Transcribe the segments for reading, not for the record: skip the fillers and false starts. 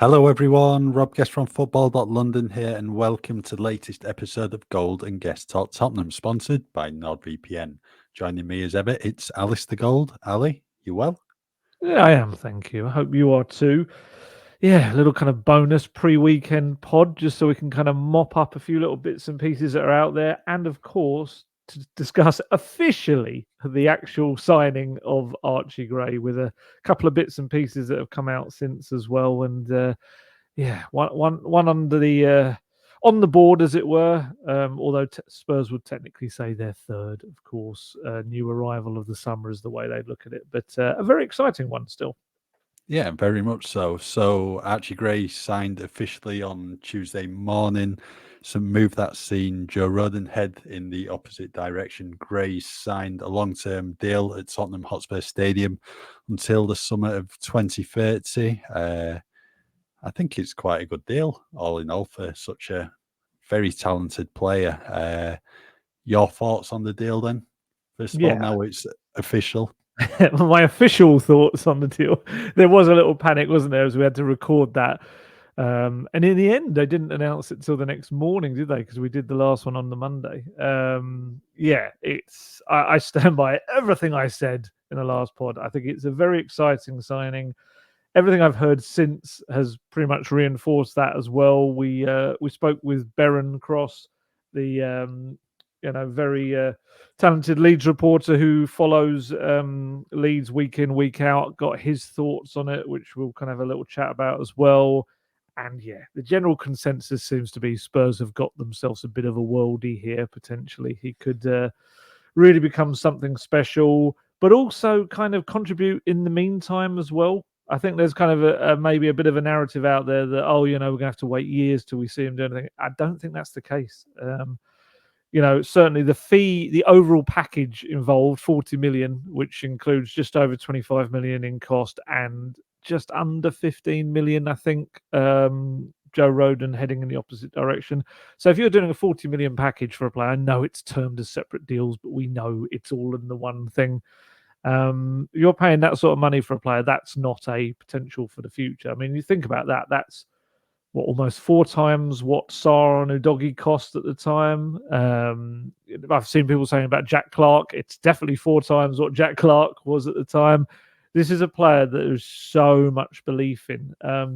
Hello everyone, Rob Guest from football.london here and welcome to the latest episode of Gold Guest Talk Tottenham, sponsored by NordVPN. Joining me as ever, it's Alasdair Gold. Ali, you well? Yeah, I am, thank you. I hope you are too. Yeah, a little kind of bonus pre-weekend pod, just so we can kind of mop up a few little bits and pieces that are out there, and of course to discuss officially the actual signing of Archie Gray with a couple of bits and pieces that have come out since as well. And yeah, one under the on the board, as it were. Although Spurs would technically say they're third, of course. New arrival of the summer is the way they look at it, but a very exciting one still. Yeah, very much so. So Archie Gray signed officially on Tuesday morning. So move that scene. Joe Rodon head in the opposite direction. Gray signed a long-term deal at Tottenham Hotspur Stadium until the summer of 2030. I think it's quite a good deal, all in all, for such a very talented player. Your thoughts on the deal then? First of all, Yeah, now it's official. my official thoughts on the deal. There was a little panic, wasn't there, as we had to record that. And in the end, they didn't announce it till the next morning, did they? Because we did the last one on the Monday. Yeah, I stand by everything I said in the last pod. I think it's a very exciting signing. Everything I've heard since has pretty much reinforced that as well. We spoke with Berren Cross, the very talented Leeds reporter who follows Leeds week in, week out. Got his thoughts on it, which we'll kind of have a little chat about as well. And yeah, the general consensus seems to be Spurs have got themselves a bit of a worldie here potentially. He could really become something special, but also kind of contribute in the meantime as well. I think there's kind of maybe a bit of a narrative out there that, we're going to have to wait years till we see him do anything. I don't think that's the case. Certainly the fee, the overall package involved, 40 million, which includes just over 25 million in cost and just under 15 million, I think, Joe Rodon heading in the opposite direction. So if you're doing a 40 million package for a player, I know it's termed as separate deals, but we know it's all in the one thing. You're paying that sort of money for a player, that's not a potential for the future. I mean, you think about that, that's almost 4 times what Sarr and Udogie cost at the time. I've seen people saying about Jack Clark, it's definitely 4 times what Jack Clark was at the time. This is a player that there's so much belief in. I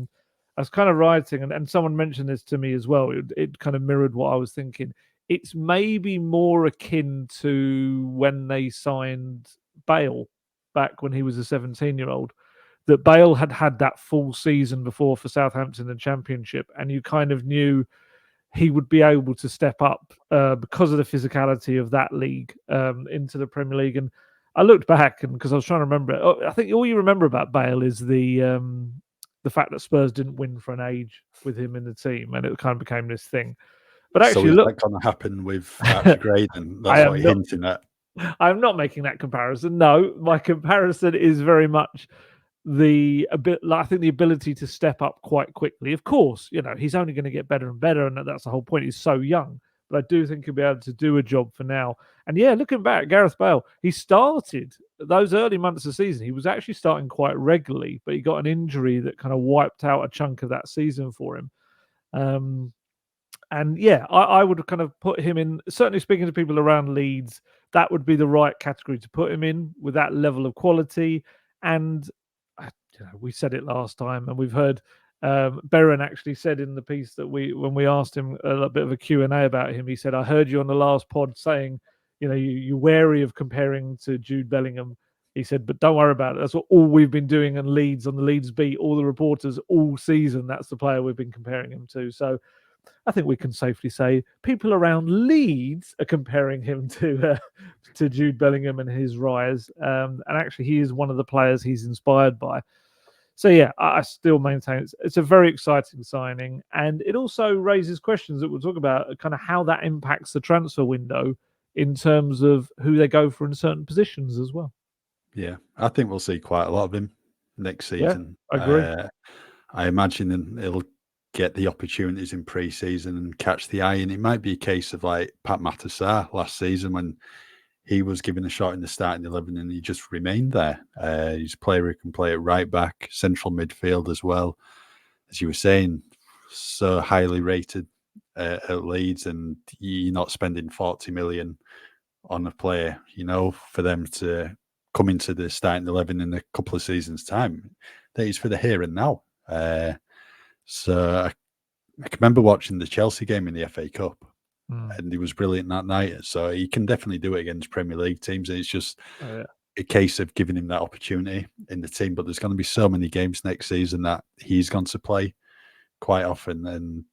was kind of writing, and someone mentioned this to me as well. It kind of mirrored what I was thinking. It's maybe more akin to when they signed Bale back when he was a 17-year-old, that Bale had had that full season before for Southampton and Championship, and you kind of knew he would be able to step up because of the physicality of that league into the Premier League. And I looked back, and because I was trying to remember it, I think all you remember about Bale is the fact that Spurs didn't win for an age with him in the team, and it kind of became this thing. But So actually, is look, that going to happen with Archie Gray then? I That's what am you're not. hinting at. I'm not making that comparison. No, my comparison is very much I think the ability to step up quite quickly. Of course, he's only going to get better and better, and that's the whole point. He's so young, but I do think he'll be able to do a job for now. And yeah, looking back, Gareth Bale, he started those early months of the season. He was actually starting quite regularly, but he got an injury that kind of wiped out a chunk of that season for him. And yeah, I would kind of put him in, certainly speaking to people around Leeds, that would be the right category to put him in with that level of quality. And we said it last time, and we've heard Berren actually said in the piece that when we asked him a bit of a Q&A about him, he said, I heard you on the last pod saying, you're wary of comparing to Jude Bellingham. He said, but don't worry about it. That's all we've been doing in Leeds, on the Leeds beat, all the reporters all season. That's the player we've been comparing him to. So I think we can safely say people around Leeds are comparing him to Jude Bellingham and his rise. And actually, he is one of the players he's inspired by. So yeah, I still maintain it's a very exciting signing, and it also raises questions that we'll talk about, kind of how that impacts the transfer window in terms of who they go for in certain positions as well. Yeah, I think we'll see quite a lot of him next Yeah, season. I agree. I imagine he'll get the opportunities in pre-season and catch the eye, and it might be a case of like Pat Matasar last season when he was given a shot in the starting 11 and he just remained there. He's a player who can play at right back, central midfield as well. as you were saying, so highly rated at Leeds, and you're not spending 40 million on a player, for them to come into the starting 11 in a couple of seasons' time. That is for the here and now. So I can remember watching the Chelsea game in the FA Cup, and he was brilliant that night. So he can definitely do it against Premier League teams. And it's just a case of giving him that opportunity in the team. But there's going to be so many games next season that he's going to play quite often. And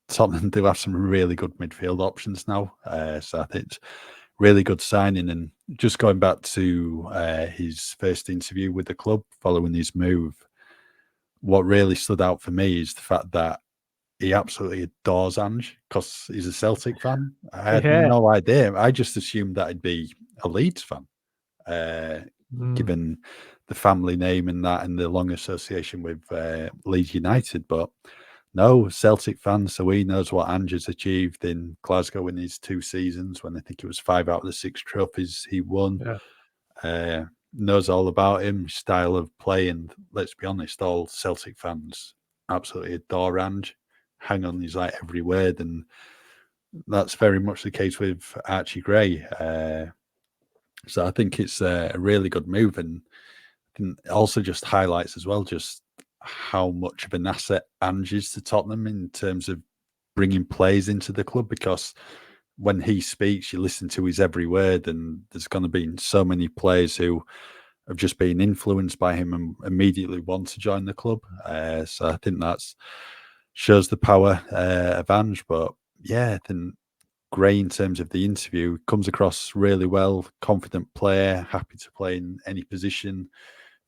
Tottenham do have some really good midfield options now. So I think it's really good signing. And just going back to his first interview with the club following his move, what really stood out for me is the fact that he absolutely adores Ange because he's a Celtic fan. I had no idea. I just assumed that he'd be a Leeds fan, given the family name and that and the long association with Leeds United. But no, Celtic fan, so he knows what Ange has achieved in Glasgow in his 2 seasons when I think it was 5 out of the 6 trophies he won. Knows all about him, style of play, and let's be honest, all Celtic fans absolutely adore Ange. Hang on his every word, and that's very much the case with Archie Gray. So I think it's a really good move, and it also just highlights as well just how much of an asset Ange is to Tottenham in terms of bringing players into the club, because when he speaks, you listen to his every word, and there's going to be so many players who have just been influenced by him and immediately want to join the club. So I think that's shows the power of Ange. But I think Gray, in terms of the interview, comes across really well. Confident player, happy to play in any position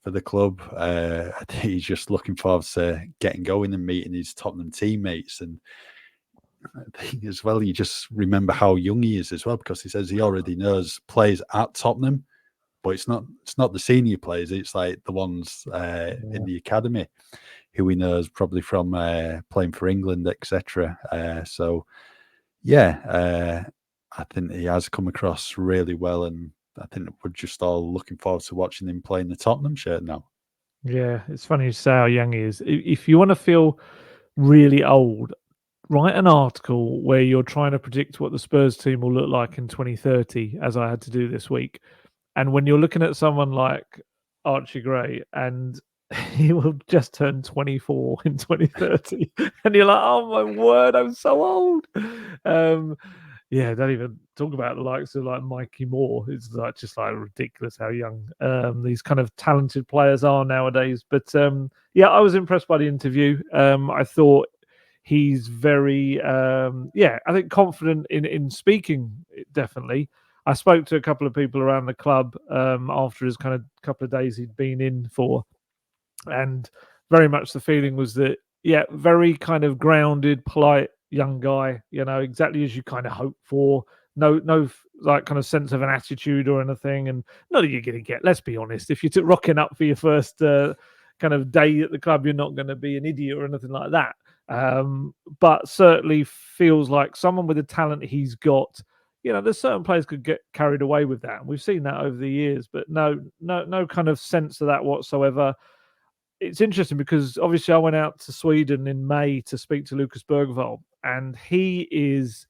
for the club. I think he's just looking forward to getting going and meeting his Tottenham teammates. And I think as well, you just remember how young he is as well, because he says he already knows players at Tottenham, but it's not the senior players. It's like the ones in the academy who he knows probably from playing for England, etc. I think he has come across really well, and I think we're just all looking forward to watching him play in the Tottenham shirt now. Yeah, it's funny you say how young he is. If you want to feel really old, write an article where you're trying to predict what the Spurs team will look like in 2030, as I had to do this week. And when you're looking at someone like Archie Gray, and he will just turn 24 in 2030, and you're like, oh my word, I'm so old. Don't even talk about the likes of like Mikey Moore. It's just ridiculous how young these kind of talented players are nowadays. But I was impressed by the interview. I thought he's very I think confident in speaking, definitely. I spoke to a couple of people around the club after his kind of couple of days he'd been in for, and very much the feeling was that very kind of grounded, polite young guy, exactly as you kind of hope for. No like kind of sense of an attitude or anything, and not that you're going to get, let's be honest, if you're rocking up for your first kind of day at the club, you're not going to be an idiot or anything like that. But certainly feels like someone with the talent he's got. There's certain players could get carried away with that. We've seen that over the years, but no kind of sense of that whatsoever. It's interesting because obviously I went out to Sweden in May to speak to Lucas Bergvall, and he is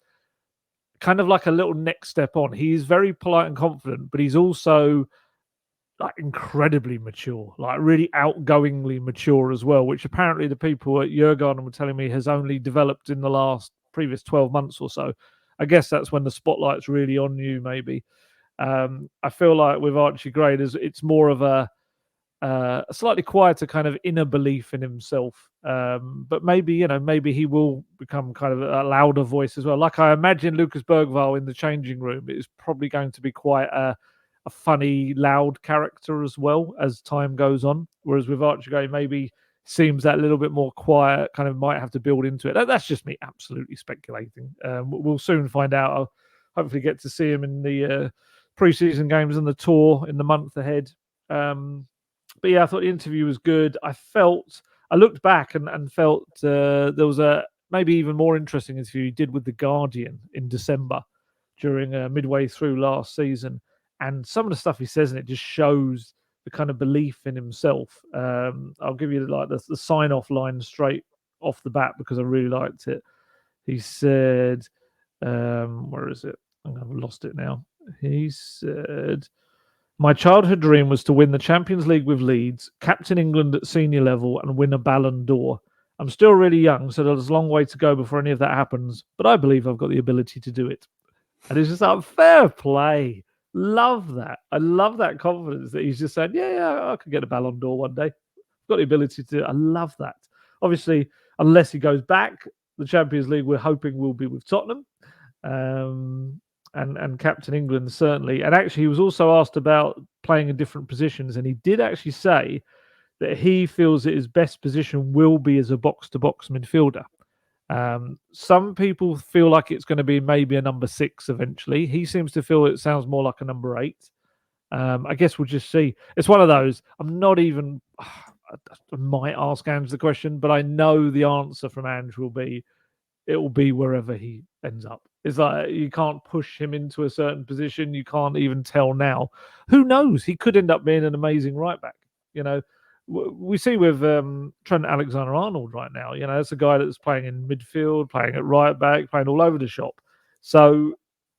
kind of like a little next step on. He's very polite and confident, but he's also like incredibly mature, like really outgoingly mature as well, which apparently the people at Jurgarden were telling me has only developed in the previous 12 months or so. I guess that's when the spotlight's really on you, maybe. I feel like with Archie Gray, it's more of a slightly quieter kind of inner belief in himself. But maybe he will become kind of a louder voice as well. Like I imagine Lucas Bergvall in the changing room is probably going to be quite a funny, loud character as well as time goes on. Whereas with Archie Gray, maybe seems that little bit more quiet, kind of might have to build into it. That's just me absolutely speculating. We'll soon find out. I'll hopefully get to see him in the pre-season games and the tour in the month ahead. But I thought the interview was good. I looked back and felt there was a maybe even more interesting interview he did with The Guardian in December during midway through last season. And some of the stuff he says in it just shows the kind of belief in himself. I'll give you like the sign-off line straight off the bat because I really liked it. He said, where is it? I've lost it now. He said, my childhood dream was to win the Champions League with Leeds, captain England at senior level, and win a Ballon d'Or. I'm still really young, so there's a long way to go before any of that happens, but I believe I've got the ability to do it. And it's just like, fair play. Love that. I love that confidence that he's just saying, yeah, I could get a Ballon d'Or one day. I've got the ability to. I love that. Obviously, unless he goes back, the Champions League we're hoping will be with Tottenham. And Captain England, certainly. And actually, he was also asked about playing in different positions, and he did actually say that he feels that his best position will be as a box-to-box midfielder. Some people feel like it's going to be maybe a number 6 eventually. He seems to feel it sounds more like a number 8. I guess we'll just see. It's one of those. I'm not even. I might ask Ange the question, but I know the answer from Ange will be it will be wherever he ends up. It's like you can't push him into a certain position. You can't even tell now. Who knows? He could end up being an amazing right back. You know, we see with Trent Alexander-Arnold right now. You know, it's a guy that's playing in midfield, playing at right back, playing all over the shop. So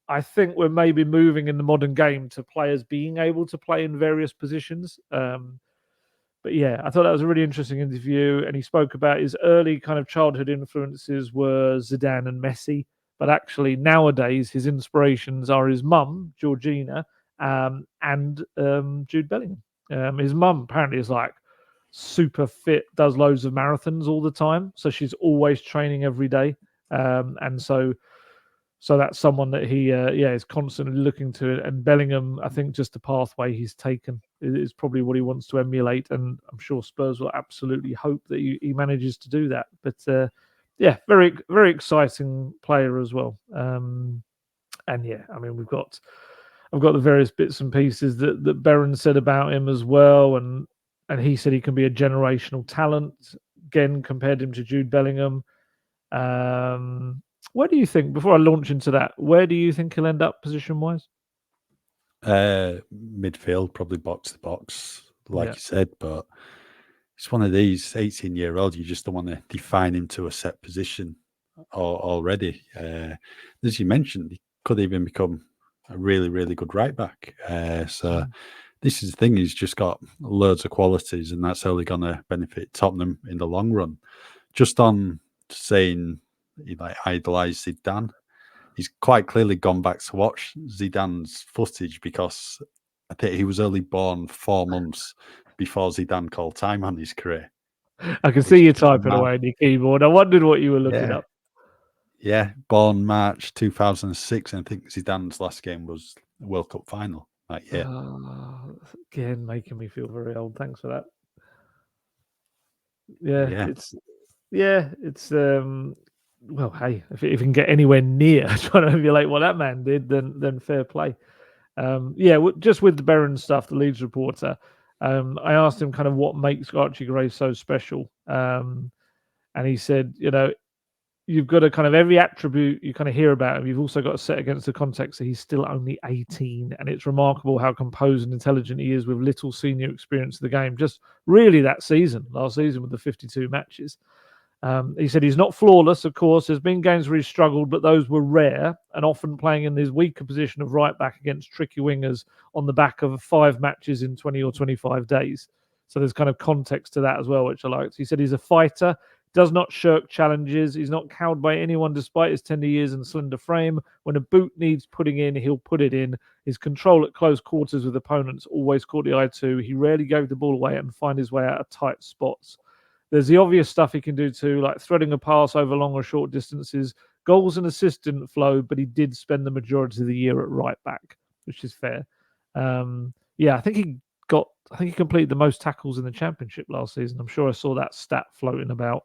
I think we're maybe moving in the modern game to players being able to play in various positions. But yeah, I thought that was a really interesting interview. And he spoke about his early kind of childhood influences were Zidane and Messi. But actually, nowadays, his inspirations are his mum, Georgina, and Jude Bellingham. His mum apparently is like super fit, does loads of marathons all the time. So she's always training every day. And so that's someone that he is constantly looking to. And Bellingham, I think just the pathway he's taken is probably what he wants to emulate. And I'm sure Spurs will absolutely hope that he manages to do that. But very, very exciting player as well. And yeah, I mean, I've got the various bits and pieces that Berren said about him as well. And he said he can be a generational talent. Again, compared him to Jude Bellingham. Where do you think, before I launch into that, where do you think he'll end up position-wise? Midfield, probably box to box, like you said, but it's one of these 18-year-olds, you just don't want to define him to a set position already. As you mentioned, he could even become a really, really good right back. This is the thing, he's just got loads of qualities, and that's only going to benefit Tottenham in the long run. Just on saying he idolised Zidane, he's quite clearly gone back to watch Zidane's footage because I think he was only born 4 months before Zidane called time on his career. I can see you typing away on your keyboard. I wondered what you were looking up. Yeah, born March 2006, and I think Zidane's last game was a World Cup final that year. Again, making me feel very old. Thanks for that. It's well, hey, if you can get anywhere near trying to emulate what that man did, then fair play. Just with the Berren stuff, the Leeds reporter, I asked him kind of what makes Archie Gray so special, and he said, you know, you've got to kind of every attribute you kind of hear about him, you've also got to set against the context that he's still only 18, and it's remarkable how composed and intelligent he is with little senior experience of the game. Just really last season with the 52 matches. He said he's not flawless, of course. There's been games where he's struggled, but those were rare and often playing in his weaker position of right back against tricky wingers on the back of 5 matches in 20 or 25 days. So there's kind of context to that as well, which I liked. He said he's a fighter, does not shirk challenges. He's not cowed by anyone despite his tender years and slender frame. When a boot needs putting in, he'll put it in. His control at close quarters with opponents always caught the eye too. He rarely gave the ball away and find his way out of tight spots. There's the obvious stuff he can do too, like threading a pass over long or short distances. Goals and assists didn't flow, but he did spend the majority of the year at right back, which is fair. I think he completed the most tackles in the Championship last season. I'm sure I saw that stat floating about.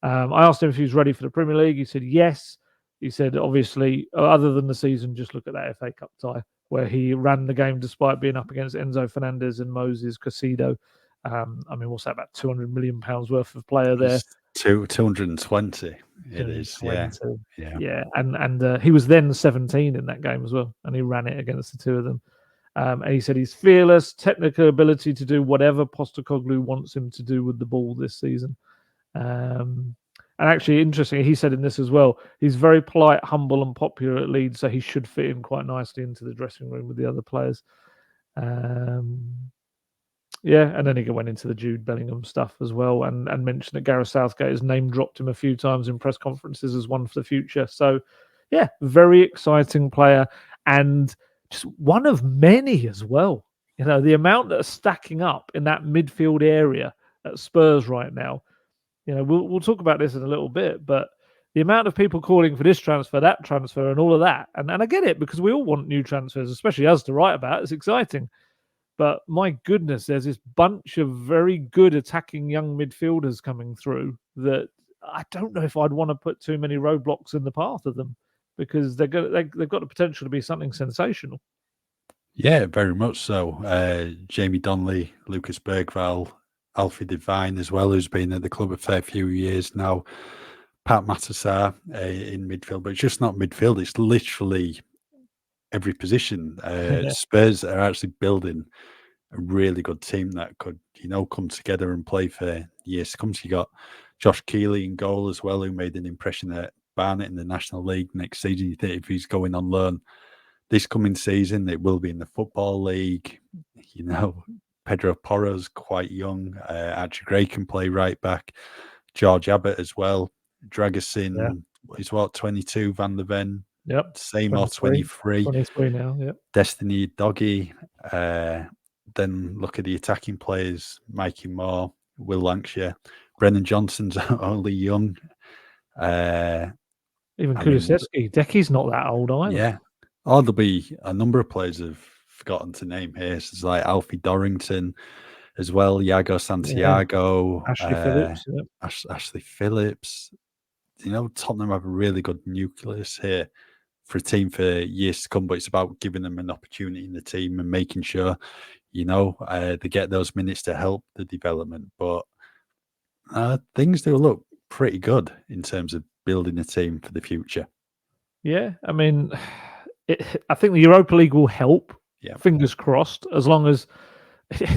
I asked him if he was ready for the Premier League. He said yes. He said, obviously, other than the season, just look at that FA Cup tie where he ran the game despite being up against Enzo Fernandez and Moses Caicedo. What's that, about £200 million worth of player there? 220 it is, yeah. And he was then 17 in that game as well, and he ran it against the two of them. And he said he's fearless, technical ability to do whatever Postecoglou wants him to do with the ball this season. And And actually, interesting, he said in this as well, he's very polite, humble, and popular at Leeds, so he should fit in quite nicely into the dressing room with the other players. Yeah, and then he went into the Jude Bellingham stuff as well, and mentioned that Gareth Southgate has name dropped him a few times in press conferences as one for the future. So, yeah, very exciting player, and just one of many as well. You know, the amount that are stacking up in that midfield area at Spurs right now. You know, we'll talk about this in a little bit, but the amount of people calling for this transfer, that transfer, and all of that, and I get it because we all want new transfers, especially us to write about. It's exciting. But my goodness, there's this bunch of very good attacking young midfielders coming through that I don't know if I'd want to put too many roadblocks in the path of them, because they've got the potential to be something sensational. Yeah, very much so. Jamie Donley, Lucas Bergvall, Alfie Devine as well, who's been at the club a fair few years now. Pat Matassar in midfield, but it's just not midfield. It's literally every position. Yeah. Spurs are actually building a really good team that could, come together and play for years to come. So you got Josh Keeley in goal as well, who made an impression at Barnet in the National League next season. You think if he's going on loan this coming season, it will be in the Football League. Pedro Porro's quite young. Archie Gray can play right back. George Abbott as well. Dragusin is 22. Van der Ven, Yep. same or 23. 23 now. Yep. Destiny Doggy. Then look at the attacking players: Mikey Moore, Will Lankshear, Brennan Johnson's only young. Even Kulusevski. Decky's not that old either. Yeah. Oh, there'll be a number of players I've forgotten to name here. So it's like Alfie Dorrington as well, Iago Santiago, Ashley Phillips. Yep. Ashley Phillips. Tottenham have a really good nucleus here for a team for years to come, but it's about giving them an opportunity in the team and making sure, they get those minutes to help the development. But things do look pretty good in terms of building a team for the future. Yeah, I mean, I think the Europa League will help. Yeah. Fingers crossed, as long as,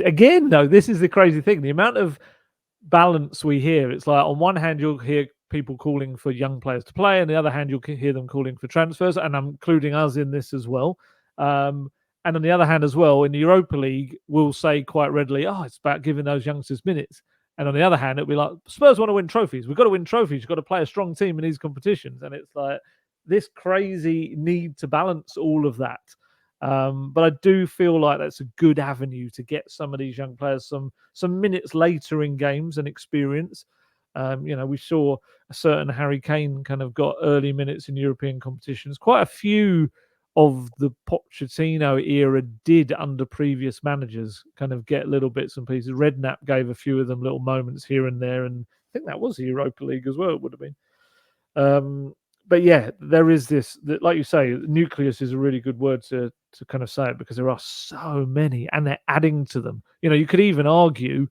again, though, this is the crazy thing. The amount of balance we hear, it's like on one hand, you'll hear people calling for young players to play, and the other hand, you'll hear them calling for transfers, and I'm including us in this as well. And on the other hand as well, in the Europa League, we'll say quite readily, it's about giving those youngsters minutes. And on the other hand, it'll be like, Spurs want to win trophies. We've got to win trophies. You've got to play a strong team in these competitions. And it's like this crazy need to balance all of that. But I do feel like that's a good avenue to get some of these young players some minutes later in games and experience. We saw a certain Harry Kane kind of got early minutes in European competitions. Quite a few of the Pochettino era did under previous managers kind of get little bits and pieces. Redknapp gave a few of them little moments here and there, and I think that was the Europa League as well, it would have been. But yeah, there is this, like you say, nucleus is a really good word to kind of say it, because there are so many and they're adding to them. You could even argue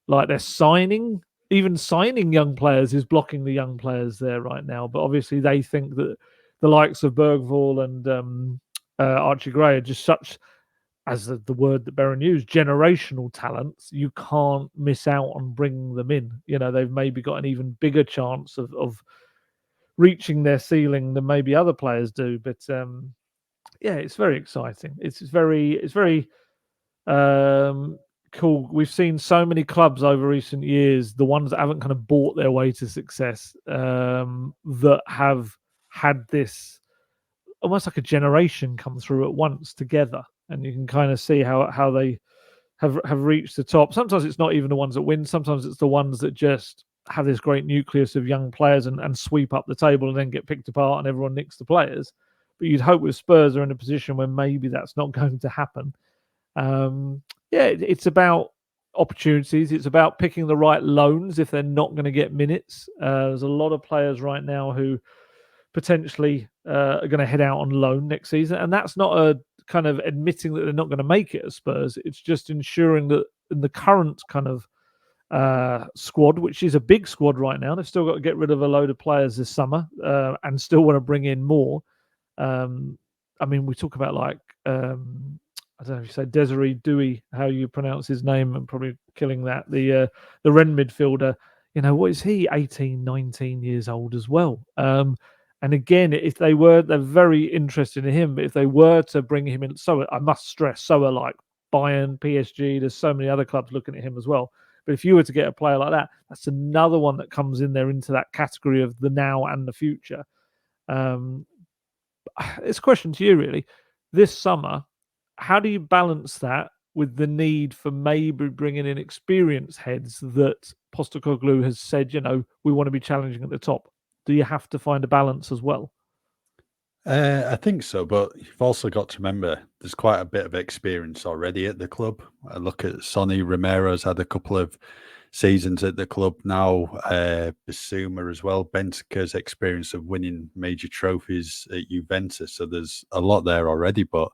like they're signing young players is blocking the young players there right now. But obviously they think that the likes of Bergvall and Archie Gray are just such, as the word that Baron used, generational talents. You can't miss out on bringing them in. They've maybe got an even bigger chance of reaching their ceiling than maybe other players do. But yeah, it's very exciting. It's very cool. We've seen so many clubs over recent years, the ones that haven't kind of bought their way to success, that have had this almost like a generation come through at once together, and you can kind of see how they have reached the top. Sometimes it's not even the ones that win. Sometimes it's the ones that just have this great nucleus of young players and sweep up the table and then get picked apart and everyone nicks the players. But you'd hope with Spurs are in a position where maybe that's not going to happen. It's about opportunities. It's about picking the right loans if they're not going to get minutes. There's a lot of players right now who potentially are going to head out on loan next season, and that's not a kind of admitting that they're not going to make it at Spurs. It's just ensuring that in the current kind of squad, which is a big squad right now, they've still got to get rid of a load of players this summer and still want to bring in more. We talk about like I don't know if you say Desiree Dewey, how you pronounce his name, and probably killing that. The Ren midfielder, what is he, 18, 19 years old as well? And again, if they're very interested in him, but if they were to bring him in, so I must stress, so are like Bayern, PSG, there's so many other clubs looking at him as well. But if you were to get a player like that, that's another one that comes in there into that category of the now and the future. It's a question to you, really. This summer, how do you balance that with the need for maybe bringing in experienced heads that Postecoglou has said, we want to be challenging at the top? Do you have to find a balance as well? I think so, but you've also got to remember there's quite a bit of experience already at the club. I look at Sonny. Romero's had a couple of seasons at the club now. Basuma as well. Bentancur's experience of winning major trophies at Juventus. So there's a lot there already. But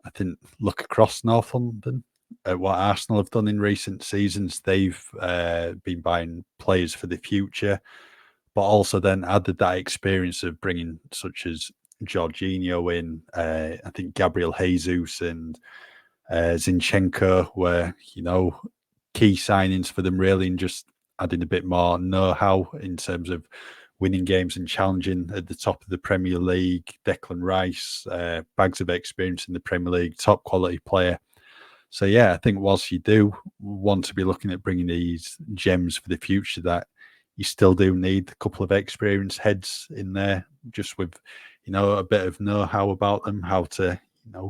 I think look across North London at what Arsenal have done in recent seasons. They've been buying players for the future, but also then added that experience of bringing such as Jorginho in. I think Gabriel Jesus and Zinchenko were, key signings for them really, and just adding a bit more know-how in terms of winning games and challenging at the top of the Premier League. Declan Rice, bags of experience in the Premier League, top quality player. So yeah, I think whilst you do want to be looking at bringing these gems for the future, that you still do need a couple of experienced heads in there, just with, a bit of know-how about them, how to,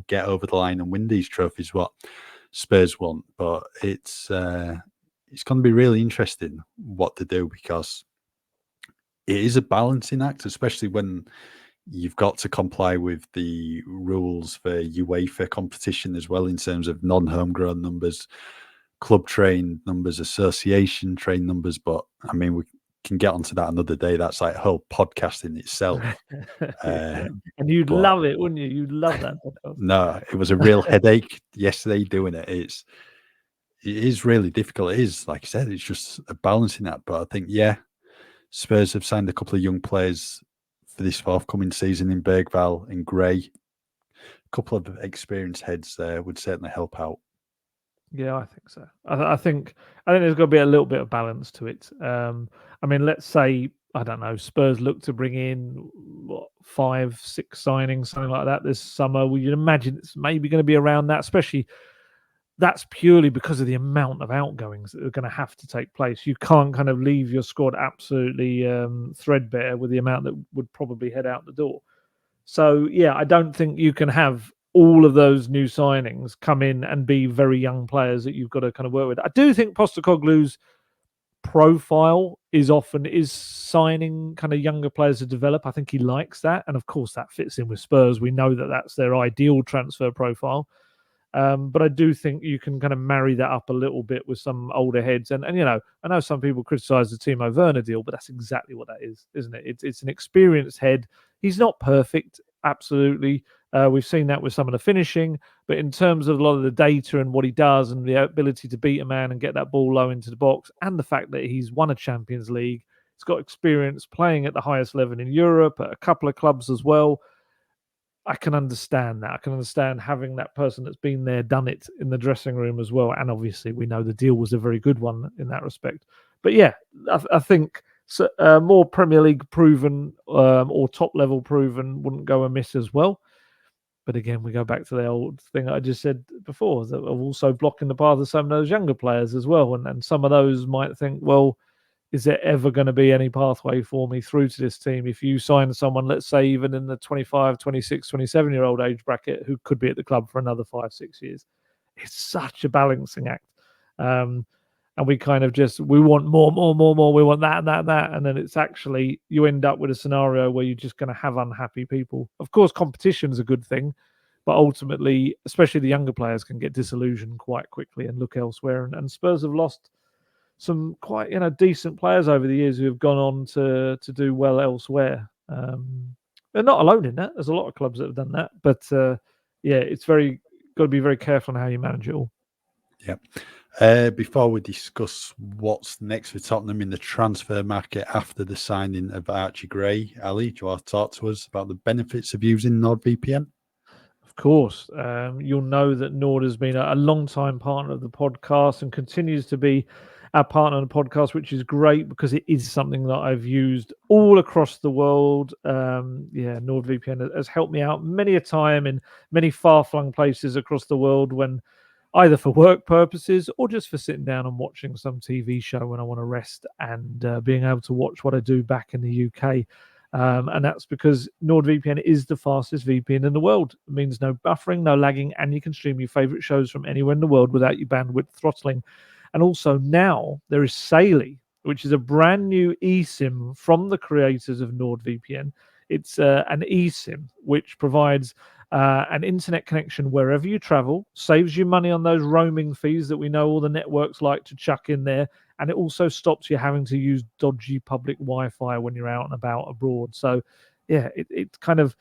get over the line and win these trophies, what Spurs want. But it's going to be really interesting what to do, because it is a balancing act, especially when you've got to comply with the rules for UEFA competition as well, in terms of non-homegrown numbers, club trained numbers, association trained numbers. But I mean, we can get onto that another day. That's like a whole podcast in itself. And you'd love it, wouldn't you? You'd love that podcast. No, it was a real headache yesterday doing it. It is really difficult. It is, like I said, it's just a balancing act. But I think, Spurs have signed a couple of young players for this forthcoming season in Bergvall and Gray. A couple of experienced heads there would certainly help out. Yeah, I think so. I think there's got to be a little bit of balance to it. I mean, let's say, I don't know, Spurs look to bring in 5, 6 signings, something like that this summer. Well, you'd imagine it's maybe going to be around that, especially that's purely because of the amount of outgoings that are going to have to take place. You can't kind of leave your squad absolutely threadbare with the amount that would probably head out the door. So, yeah, I don't think you can have all of those new signings come in and be very young players that you've got to kind of work with. I do think Postecoglou's profile is signing kind of younger players to develop. I think he likes that. And of course, that fits in with Spurs. We know that that's their ideal transfer profile. But I do think you can kind of marry that up a little bit with some older heads. And I know some people criticize the Timo Werner deal, but that's exactly what that is, isn't it? It's an experienced head. He's not perfect, absolutely. We've seen that with some of the finishing, but in terms of a lot of the data and what he does and the ability to beat a man and get that ball low into the box, and the fact that he's won a Champions League, he's got experience playing at the highest level in Europe at a couple of clubs as well. I can understand that. I can understand having that person that's been there, done it in the dressing room as well. And obviously, we know the deal was a very good one in that respect. But yeah, I think more Premier League proven or top level proven wouldn't go amiss as well. But again, we go back to the old thing I just said before, that are also blocking the path of some of those younger players as well. And some of those might think, well, is there ever going to be any pathway for me through to this team? If you sign someone, let's say even in the 25, 26, 27-year-old age bracket, who could be at the club for another 5, 6 years, it's such a balancing act. And we kind of we want more. We want that. And then it's actually, you end up with a scenario where you're just going to have unhappy people. Of course, competition is a good thing, but ultimately, especially the younger players can get disillusioned quite quickly and look elsewhere. And Spurs have lost some quite decent players over the years who have gone on to do well elsewhere. They're not alone in that. There's a lot of clubs that have done that, but it's got to be very careful on how you manage it all. Yeah. Before we discuss what's next for Tottenham in the transfer market after the signing of Archie Gray, Ali, do you want to talk to us about the benefits of using NordVPN? Of course. You'll know that Nord has been a long-time partner of the podcast and continues to be our partner on the podcast, which is great because it is something that I've used all across the world. NordVPN has helped me out many a time in many far-flung places across the world when either for work purposes or just for sitting down and watching some TV show when I want to rest and being able to watch what I do back in the UK. And that's because NordVPN is the fastest VPN in the world. It means no buffering, no lagging, and you can stream your favorite shows from anywhere in the world without your bandwidth throttling. And also now there is Saily, which is a brand new eSIM from the creators of NordVPN. It's an eSIM which provides an internet connection wherever you travel, saves you money on those roaming fees that we know all the networks like to chuck in there, and it also stops you having to use dodgy public Wi-Fi when you're out and about abroad. So, yeah, it's kind of,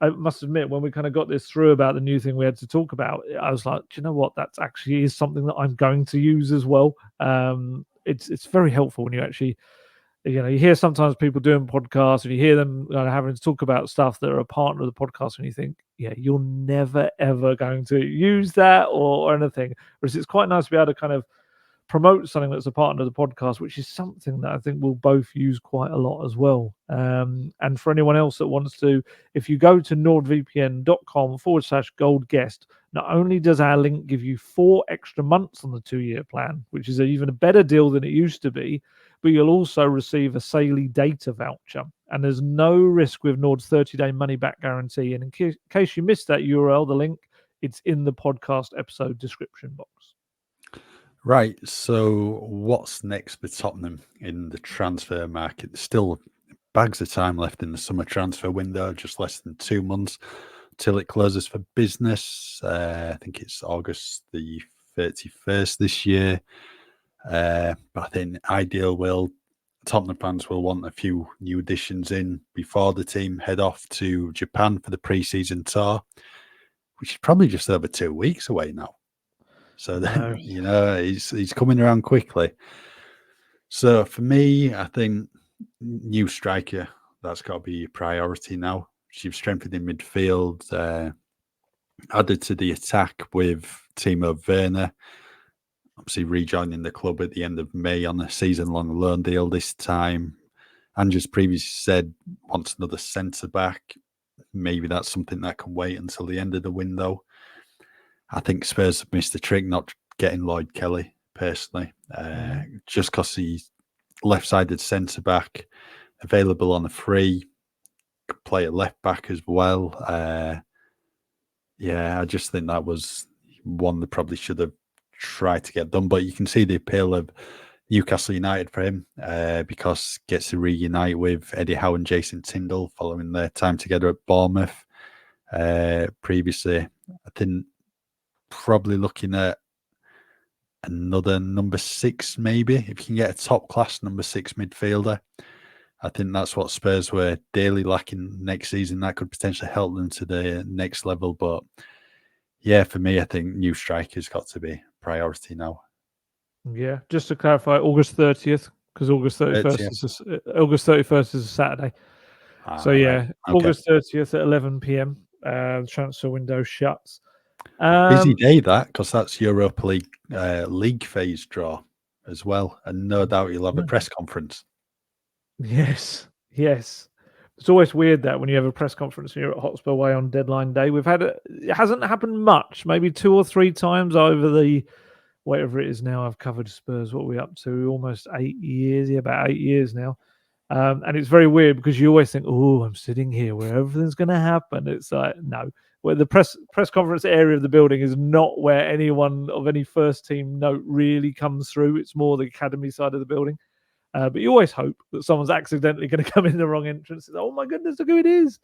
I must admit, when we kind of got this through about the new thing we had to talk about, I was like, do you know what? That's actually is something that I'm going to use as well. It's very helpful when you actually, you hear sometimes people doing podcasts and you hear them having to talk about stuff that are a partner of the podcast, and you think, yeah, you're never ever going to use that or anything. Whereas it's quite nice to be able to kind of promote something that's a partner of the podcast, which is something that I think we'll both use quite a lot as well. And for anyone else that wants to, if you go to nordvpn.com/gold guest, not only does our link give you 4 extra months on the 2-year plan, which is even a better deal than it used to be, but you'll also receive a Saily data voucher. And there's no risk with Nord's 30-day money-back guarantee. And in case you missed that URL, the link, it's in the podcast episode description box. Right. So what's next for Tottenham in the transfer market? There's still bags of time left in the summer transfer window, just less than 2 months till it closes for business. I think it's August the 31st this year. But I think ideal world, Tottenham fans will want a few new additions in before the team head off to Japan for the pre-season tour, which is probably just over 2 weeks away now. So then, he's coming around quickly. So for me, I think new striker, that's got to be a priority now. You've strengthened in midfield, added to the attack with Timo Werner, obviously rejoining the club at the end of May on a season-long loan deal this time. Ange's previously said wants another centre-back. Maybe that's something that can wait until the end of the window. I think Spurs have missed the trick not getting Lloyd Kelly, personally, just because he's left-sided centre-back, available on a free, could play at left-back as well. I just think that was one that probably should have tried to get done. But you can see the appeal of Newcastle United for him because gets to reunite with Eddie Howe and Jason Tindall following their time together at Bournemouth. Previously, I think probably looking at another number 6, maybe, if you can get a top-class number 6 midfielder. I think that's what Spurs were daily lacking next season. That could potentially help them to the next level. But yeah, for me, I think new striker's got to be priority now. Yeah, just to clarify, August 30th, because August 31st August 31st is a Saturday. So yeah, right. Okay. August 30th at 11 p.m. Transfer window shuts. Busy day that, because that's Europa League league phase draw as well, and no doubt you'll have a press conference. Yes. It's always weird that when you have a press conference here at Hotspur Way on deadline day, it hasn't happened much, maybe 2 or 3 times over the whatever it is now. I've covered Spurs. What are we up to? Almost 8 years. Yeah, about 8 years now. And it's very weird because you always think, oh, I'm sitting here where everything's going to happen. It's like, no, where the press conference area of the building is not where anyone of any first team note really comes through. It's more the academy side of the building. But you always hope that someone's accidentally going to come in the wrong entrance. It's, oh my goodness, look who it is.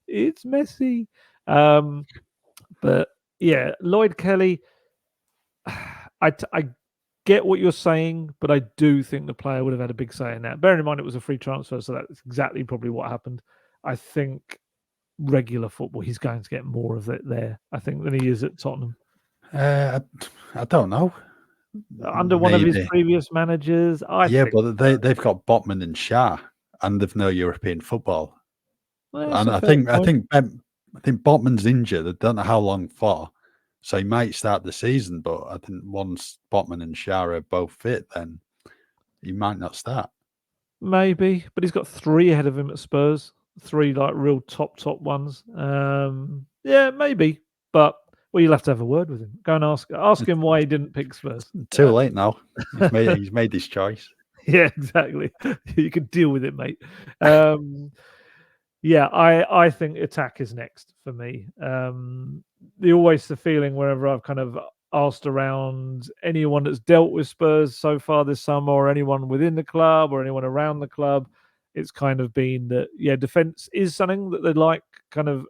It's Messi. But yeah, Lloyd Kelly, I get what you're saying, but I do think the player would have had a big say in that. Bearing in mind it was a free transfer, so that's exactly probably what happened. I think regular football, he's going to get more of it there, I think, than he is at Tottenham. I don't know. Under one of his previous managers, I think. But they've got Botman and Shah, and they've no European football. Well, and I think Botman's injured. I don't know how long for. So he might start the season, but I think once Botman and Shah are both fit, then he might not start. Maybe, but he's got 3 ahead of him at Spurs. 3 like real top ones. Yeah, maybe, but well, you'll have to have a word with him. Go and ask him why he didn't pick Spurs. Too late now. He's made his choice. Yeah, exactly. You can deal with it, mate. Yeah, I think attack is next for me. The feeling whenever I've kind of asked around anyone that's dealt with Spurs so far this summer, or anyone within the club, or anyone around the club, it's kind of been that, yeah, defence is something that they'd like kind of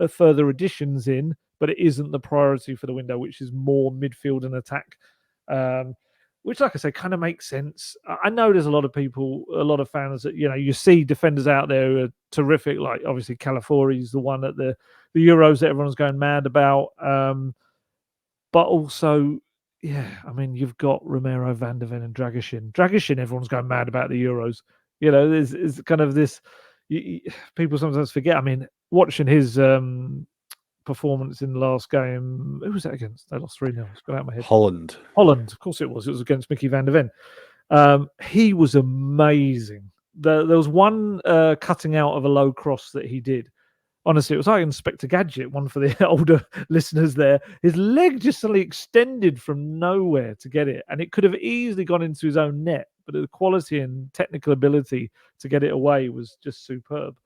a further additions in, but it isn't the priority for the window, which is more midfield and attack. Which, like I say, kind of makes sense. I know there's a lot of people, a lot of fans that, you see defenders out there who are terrific, like obviously Calafori's the one at the Euros that everyone's going mad about. But also, yeah, I mean, you've got Romero, Van der Ven, and Dragishin. Dragishin, everyone's going mad about the Euros. There's kind of this, people sometimes forget. I mean, watching his performance in the last game, who was that against? They lost 3-0. It's gone out of my head. Holland, of course it was. It was against Mickey Van der Ven. He was amazing. There was one cutting out of a low cross that he did. Honestly, it was like Inspector Gadget, one for the older listeners there. His leg just suddenly extended from nowhere to get it, and it could have easily gone into his own net, but the quality and technical ability to get it away was just superb.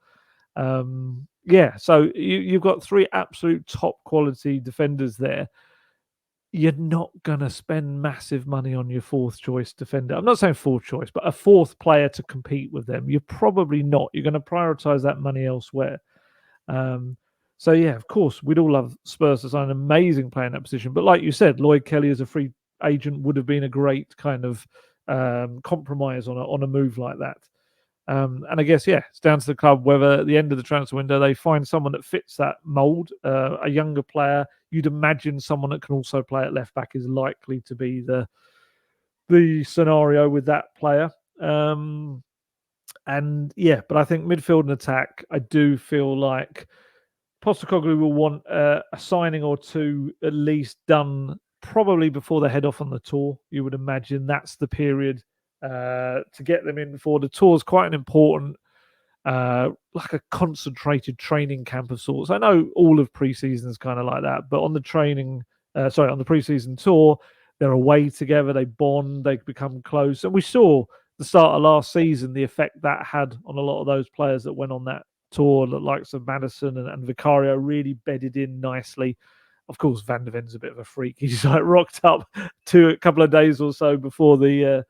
Yeah, so you've got 3 absolute top quality defenders there. You're not going to spend massive money on your 4th choice defender. I'm not saying 4th choice, but a 4th player to compete with them. You're probably not. You're going to prioritize that money elsewhere. So yeah, of course, we'd all love Spurs to sign an amazing player in that position. But like you said, Lloyd Kelly as a free agent would have been a great kind of compromise on a move like that. And I guess, yeah, it's down to the club whether at the end of the transfer window they find someone that fits that mould, a younger player. You'd imagine someone that can also play at left back is likely to be the scenario with that player. And yeah, but I think midfield and attack, I do feel like Postecoglou will want a signing or 2 at least done probably before they head off on the tour. You would imagine that's the period to get them in before the tour is quite an important, like a concentrated training camp of sorts. I know all of pre-season is kind of like that, but on the on the pre-season tour, they're away together, they bond, they become close. And we saw the start of last season, the effect that had on a lot of those players that went on that tour, the likes of Maddison and Vicario, really bedded in nicely. Of course, Van der Ven's a bit of a freak. He's like rocked up a couple of days or so before the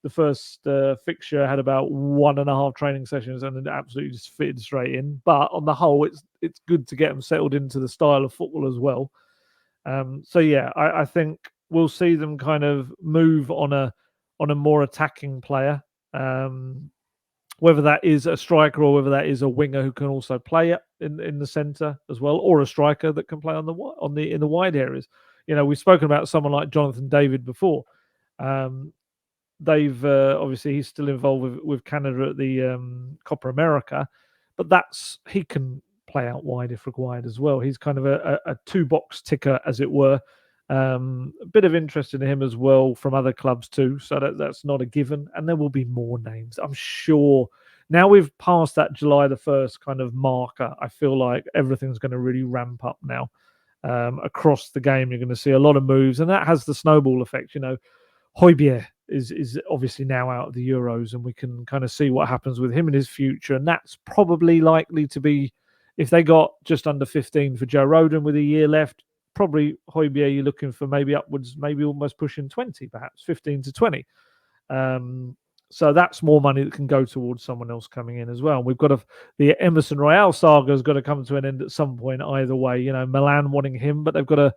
first fixture, had about 1.5 training sessions, and then absolutely just fitted straight in. But on the whole, it's good to get them settled into the style of football as well. So yeah, I think we'll see them kind of move on a more attacking player. Whether that is a striker or whether that is a winger who can also play it in the centre as well, or a striker that can play in the wide areas. We've spoken about someone like Jonathan David before. They've obviously he's still involved with Canada at the Copa America, but he can play out wide if required as well. He's kind of a 2-box ticker, as it were. A bit of interest in him as well from other clubs too, so that's not a given. And there will be more names, I'm sure. Now we've passed that July the 1st kind of marker, I feel like everything's going to really ramp up now. Across the game, you're going to see a lot of moves, and that has the snowball effect. Højbjerg is obviously now out of the Euros, and we can kind of see what happens with him in his future. And that's probably likely to be, if they got just under 15 for Joe Rodon with a year left, probably Højbjerg you're looking for maybe upwards, maybe almost pushing 20, perhaps 15 to 20. So that's more money that can go towards someone else coming in as well. And we've got the Emerson Royale saga has got to come to an end at some point either way. Milan wanting him, but they've got to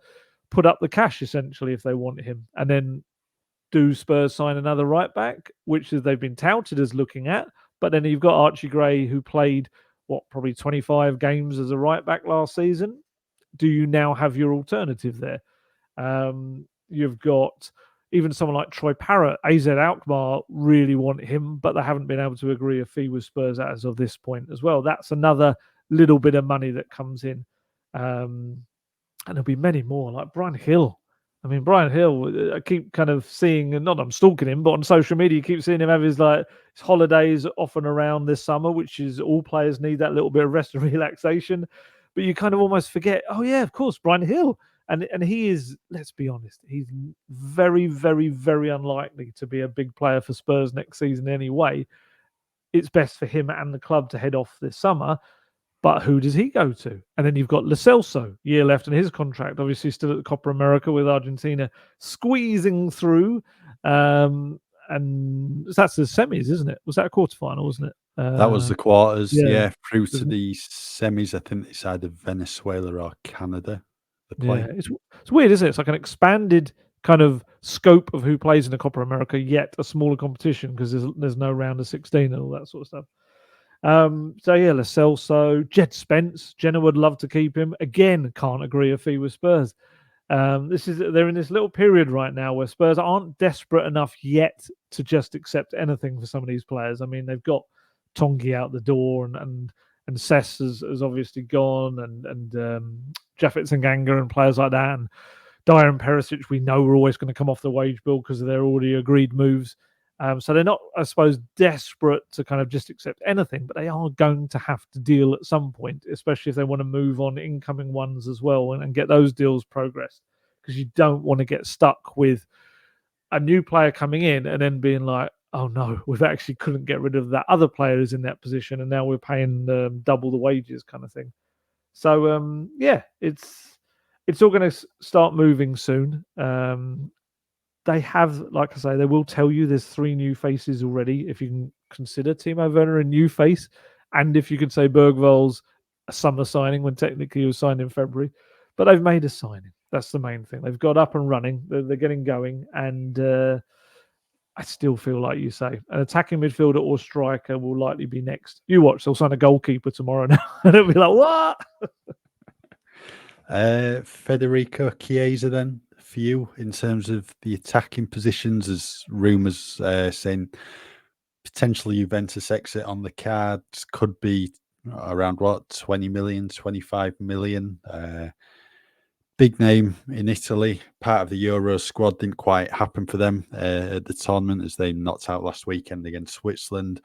put up the cash essentially if they want him. And then do Spurs sign another right back, which they've been touted as looking at? But then you've got Archie Gray, who played probably 25 games as a right back last season. Do you now have your alternative there? You've got even someone like Troy Parrott, AZ Alkmaar really want him, but they haven't been able to agree a fee with Spurs as of this point as well. That's another little bit of money that comes in. And there'll be many more, like Brian Hill. I mean, Brian Hill, I keep kind of seeing, and not that I'm stalking him, but on social media, you keep seeing him have his holidays off and around this summer, which is all players need that little bit of rest and relaxation. But you kind of almost forget, oh yeah, of course, Brian Hill. And he is, let's be honest, he's very, very, very unlikely to be a big player for Spurs next season anyway. It's best for him and the club to head off this summer. But who does he go to? And then you've got Lo Celso, year left in his contract, obviously still at the Copa America with Argentina squeezing through. And that's the semis, isn't it? Was that a quarterfinal, wasn't it? That was the quarters, yeah. through to the semis. I think it's either Venezuela or Canada. Yeah, it's weird, isn't it? It's like an expanded kind of scope of who plays in the Copa America, yet a smaller competition because there's no round of 16 and all that sort of stuff. So yeah, Lo Celso, Jed Spence. Jenna would love to keep him. Again, can't agree a fee with Spurs. They're in this little period right now where Spurs aren't desperate enough yet to just accept anything for some of these players. I mean, they've got Tongi out the door, and Cess has obviously gone, and Jaffet Tanganga and players like that, and Dyer and Perisic, we know we're always going to come off the wage bill because of their already agreed moves. So they're not, I suppose, desperate to kind of just accept anything, but they are going to have to deal at some point, especially if they want to move on incoming ones as well and get those deals progressed, because you don't want to get stuck with a new player coming in and then being like, oh no, we've actually couldn't get rid of that other player who's in that position and now we're paying double the wages kind of thing. So, yeah, it's all going to start moving soon. They have, like I say, they will tell you there's 3 new faces already. If you can consider Timo Werner a new face, and if you could say Bergvall's a summer signing when technically he was signed in February, but they've made a signing. That's the main thing. They've got up and running. They're getting going, and I still feel like you say an attacking midfielder or striker will likely be next. You watch, they'll sign a goalkeeper tomorrow now, and it'll be like, what? Federico Chiesa then for you in terms of the attacking positions, as rumours saying potentially Juventus exit on the cards, could be around 20 million, 25 million. Big name in Italy, part of the Euro squad. Didn't quite happen for them at the tournament as they knocked out last weekend against Switzerland.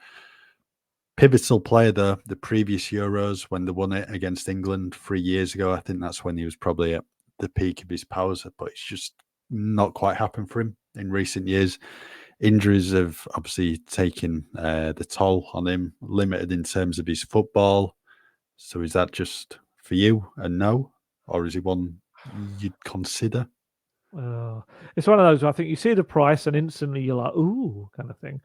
Pivotal player though, the previous Euros when they won it against England 3 years ago. I think that's when he was probably at the peak of his powers, but it's just not quite happened for him in recent years. Injuries have obviously taken the toll on him, limited in terms of his football. So is that just for you a no, or is he one you'd consider? It's one of those, I think you see the price and instantly you're like, ooh, kind of thing.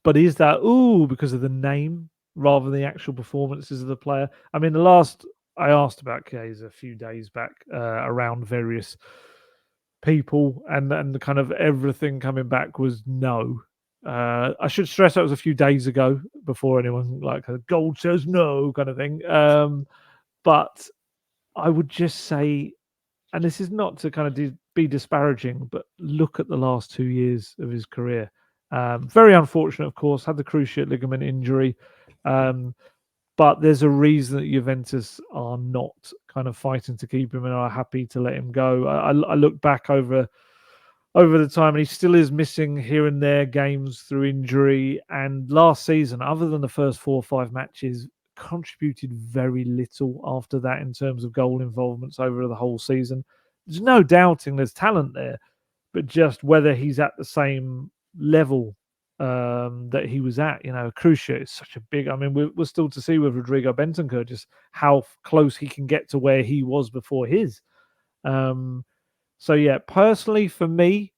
But is that ooh because of the name rather than the actual performances of the player? I mean, I asked about Chiesa a few days back around various people, and kind of everything coming back was no. I should stress that was a few days ago before anyone Gold says no kind of thing. But I would just say, and this is not to kind of be disparaging, but look at the last 2 years of his career. Very unfortunate, of course, had the cruciate ligament injury. But there's a reason that Juventus are not kind of fighting to keep him and are happy to let him go. I look back over the time, and he still is missing here and there games through injury. And last season, other than the first 4 or 5 matches, contributed very little after that in terms of goal involvements over the whole season. There's no doubting there's talent there, but just whether he's at the same level that he was at, Cruciate is such a big. I mean, we're still to see with Rodrigo Bentancur just how close he can get to where he was before his. So yeah, personally for me,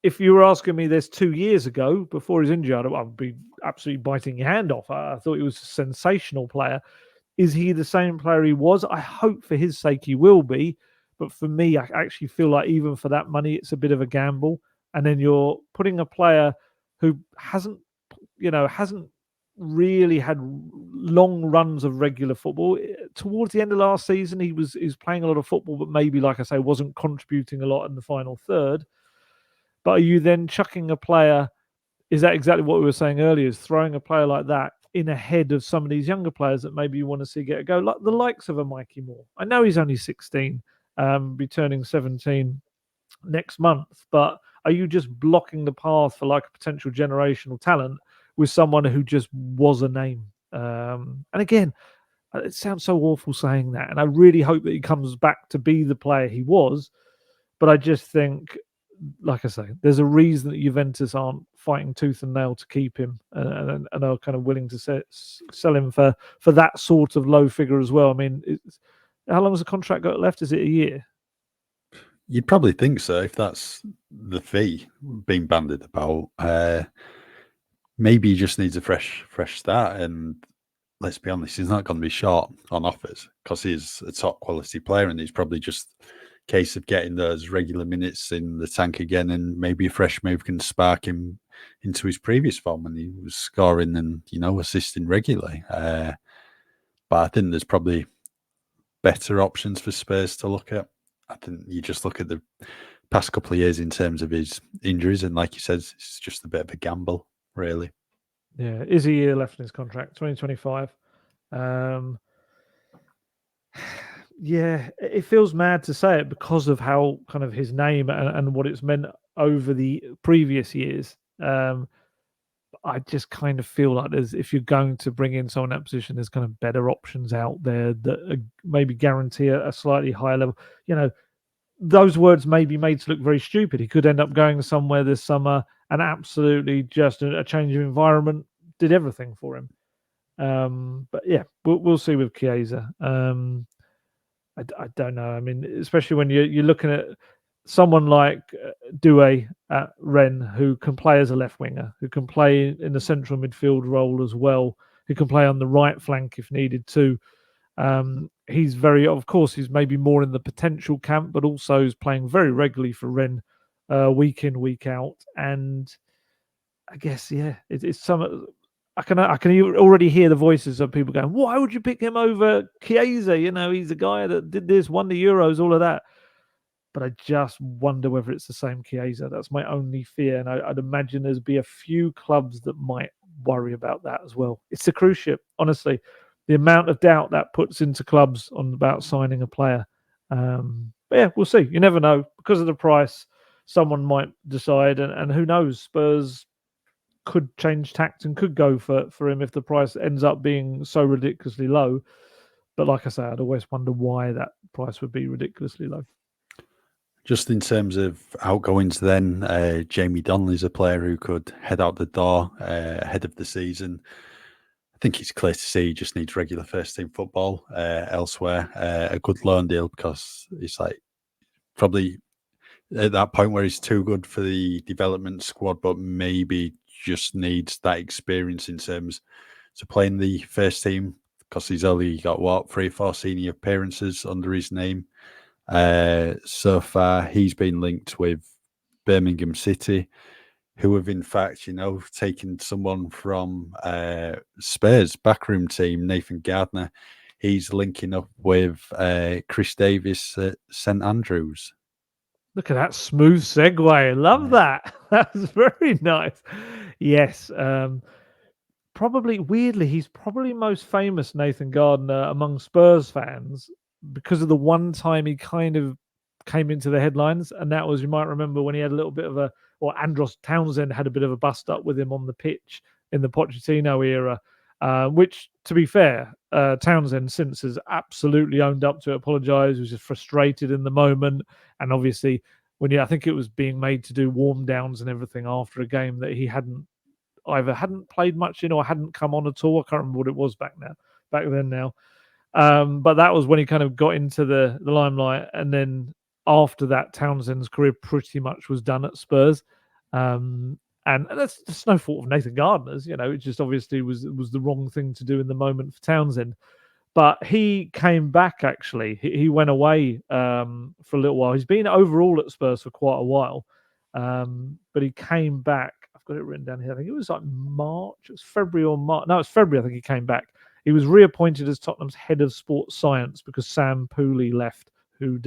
if you were asking me this 2 years ago before his injury, I would be absolutely biting your hand off. I thought he was a sensational player. Is he the same player he was? I hope for his sake he will be. But for me, I actually feel like even for that money, it's a bit of a gamble. And then you're putting a player who hasn't really had long runs of regular football. Towards the end of last season, he was playing a lot of football, but maybe, like I say, wasn't contributing a lot in the final third. But are you then chucking a player? Is that exactly what we were saying earlier? Is throwing a player like that in ahead of some of these younger players that maybe you want to see get a go, like the likes of a Mikey Moore? I know he's only 16, be turning 17 next month. But are you just blocking the path for like a potential generational talent with someone who just was a name? And again, it sounds so awful saying that, and I really hope that he comes back to be the player he was. But I just think, like I say, there's a reason that Juventus aren't fighting tooth and nail to keep him, and are kind of willing to sell him for that sort of low figure as well. I mean, how long has the contract got left? Is it a year? You'd probably think so if that's the fee being bandied about. Maybe he just needs a fresh start. And let's be honest, he's not going to be short on offers because he's a top quality player, and he's probably just a case of getting those regular minutes in the tank again, and maybe a fresh move can spark him into his previous form when he was scoring and assisting regularly. But I think there's probably better options for Spurs to look at. I think you just look at the past couple of years in terms of his injuries, and like you said, it's just a bit of a gamble, really. Yeah, is a year left in his contract, 2025. Yeah, it feels mad to say it because of how kind of his name and what it's meant over the previous years. I just kind of feel like if you're going to bring in someone in that position, there's kind of better options out there that maybe guarantee a slightly higher level. Those words may be made to look very stupid. He could end up going somewhere this summer and absolutely just a change of environment did everything for him. But yeah, we'll see with Chiesa. I don't know. I mean, especially when you're looking at someone like Doué at Rennes, who can play as a left winger, who can play in the central midfield role as well, who can play on the right flank if needed to. He's of course, he's maybe more in the potential camp, but also is playing very regularly for Rennes, week in, week out. And I guess, yeah, it's some. I can already hear the voices of people going, "Why would you pick him over Chiesa? He's a guy that did this, won the Euros, all of that." But I just wonder whether it's the same Chiesa. That's my only fear, and I'd imagine there's be a few clubs that might worry about that as well. It's a cruise ship, honestly. The amount of doubt that puts into clubs about signing a player. But yeah, we'll see. You never know. Because of the price, someone might decide, and who knows, Spurs could change tact and could go for him if the price ends up being so ridiculously low. But like I say, I'd always wonder why that price would be ridiculously low. Just in terms of outgoings then, Jamie Donley's a player who could head out the door ahead of the season. I think it's clear to see he just needs regular first-team football elsewhere. A good loan deal because it's like probably at that point where he's too good for the development squad, but maybe just needs that experience in terms to playing the first team because he's only got 3 or 4 senior appearances under his name. So far, he's been linked with Birmingham City, who have in fact, taken someone from Spurs backroom team, Nathan Gardner. He's linking up with Chris Davis at St Andrews. Look at that smooth segue. Love that. That was very nice. Yes. Probably, weirdly, he's probably most famous, Nathan Gardner, among Spurs fans because of the one time he kind of came into the headlines. And that was, you might remember, when he had a little bit of Andros Townsend had a bit of a bust up with him on the pitch in the Pochettino era, which, to be fair, Townsend since has absolutely owned up to it, apologised, was just frustrated in the moment. And obviously, I think it was being made to do warm downs and everything after a game that he hadn't played much in or hadn't come on at all. I can't remember what it was back then now. But that was when he kind of got into the limelight. And then after that, Townsend's career pretty much was done at Spurs. And that's just no fault of Nathan Gardner's, it just obviously was the wrong thing to do in the moment for Townsend. But he came back, actually. He went away for a little while. He's been overall at Spurs for quite a while. But he came back. I've got it written down here. I think it was like March. It was February or March. No, it was February. I think he came back. He was reappointed as Tottenham's head of sports science because Sam Pooley left, who'd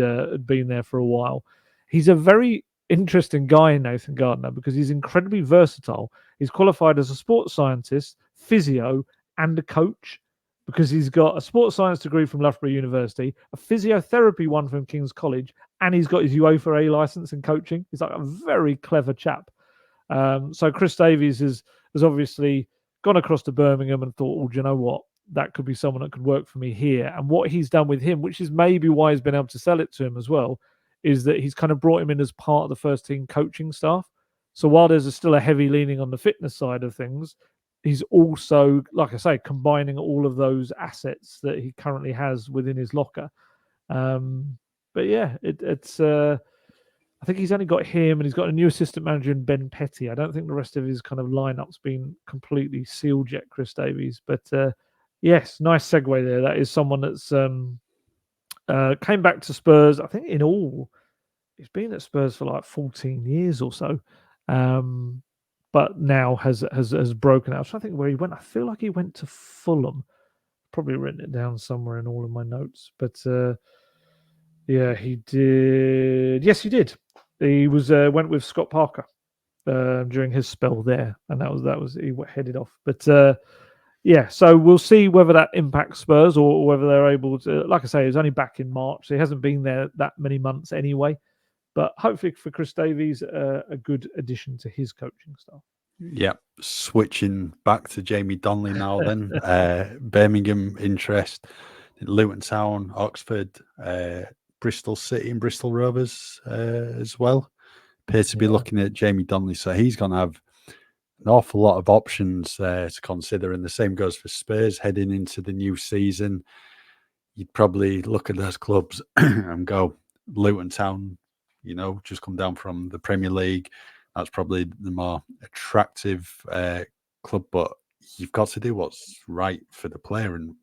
been there for a while. He's a very interesting guy, Nathan Gardner, because he's incredibly versatile. He's qualified as a sports scientist, physio, and a coach. because he's got a sports science degree from Loughborough University, a physiotherapy one from King's College, and he's got his UEFA A license in coaching. He's like a very clever chap. So Chris Davies has obviously gone across to Birmingham and thought, well, do you know what? That could be someone that could work for me here. And what he's done with him, which is maybe why he's been able to sell it to him as well, is that he's kind of brought him in as part of the first team coaching staff. So while there's still a heavy leaning on the fitness side of things, he's also, like I say, combining all of those assets that he currently has within his locker. But yeah, it's I think he's only got him, and he's got a new assistant manager in Ben Petty. I don't think the rest of his kind of lineup's been completely sealed yet, Chris Davies. But yes, nice segue there. That is someone that's came back to Spurs. I think in all, he's been at Spurs for like 14 years or so, but now has broken out. So I think where he went, I feel like he went to Fulham. Probably written it down somewhere in all of my notes, but yeah, he did. Yes, he did. He was went with Scott Parker during his spell there, and that was he headed off. But yeah, so we'll see whether that impacts Spurs or whether they're able to. Like I say, he was only back in March, so he hasn't been there that many months anyway. But hopefully for Chris Davies, a good addition to his coaching staff. Yep. Switching back to Jamie Donley now then. Birmingham interest, Luton Town, Oxford, Bristol City and Bristol Rovers as well. Appears to be looking at Jamie Donley. So he's going to have an awful lot of options to consider. And the same goes for Spurs heading into the new season. You'd probably look at those clubs and go, Luton Town, just come down from the Premier League. That's probably the more attractive club, but you've got to do what's right for the player. And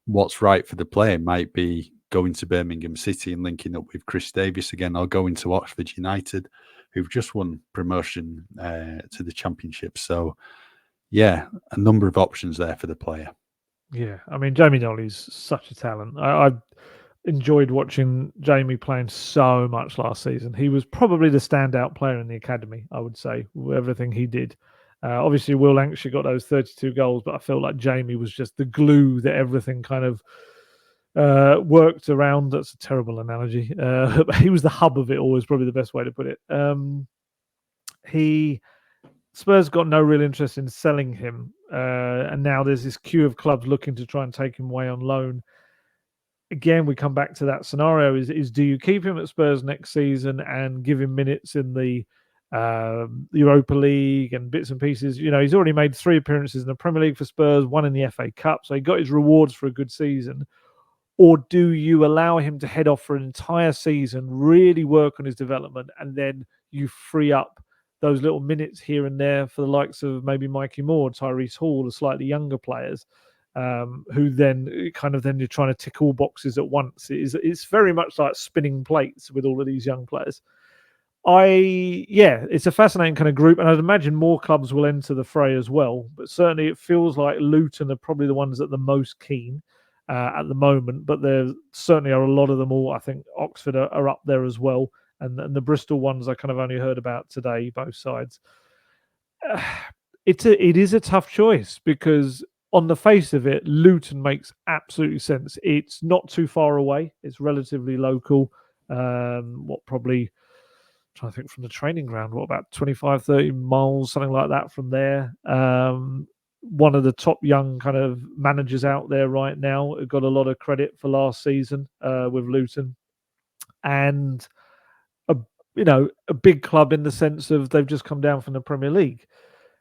what's right for the player might be going to Birmingham City and linking up with Chris Davies again, or going to Oxford United, who've just won promotion to the Championship. So, yeah, a number of options there for the player. Yeah, I mean, Jamie Donley's such a talent. I enjoyed watching Jamie playing so much last season. He was probably the standout player in the academy, I would say, with everything he did. Obviously, Will Lankshear got those 32 goals, but I felt like Jamie was just the glue that everything kind of worked around. That's a terrible analogy. He was the hub of it all, is probably the best way to put it. Spurs got no real interest in selling him, and now there's this queue of clubs looking to try and take him away on loan. Again, we come back to that scenario: is do you keep him at Spurs next season and give him minutes in the Europa League and bits and pieces? He's already made 3 appearances in the Premier League for Spurs, 1 in the FA Cup, so he got his rewards for a good season. Or do you allow him to head off for an entire season, really work on his development, and then you free up those little minutes here and there for the likes of maybe Mikey Moore, Tyrese Hall, the slightly younger players, who then you're trying to tick all boxes at once. It's very much like spinning plates with all of these young players. It's a fascinating kind of group, and I'd imagine more clubs will enter the fray as well. But certainly it feels like Luton are probably the ones that are the most keen at the moment. But there certainly are a lot of them all. I think Oxford are up there as well. And the Bristol ones I kind of only heard about today, both sides. It is a tough choice because on the face of it, Luton makes absolutely sense. It's not too far away. It's relatively local. Probably, I'm trying to think from the training ground, about 25, 30 miles, something like that from there. One of the top young kind of managers out there right now got a lot of credit for last season with Luton. And a big club in the sense of they've just come down from the Premier League.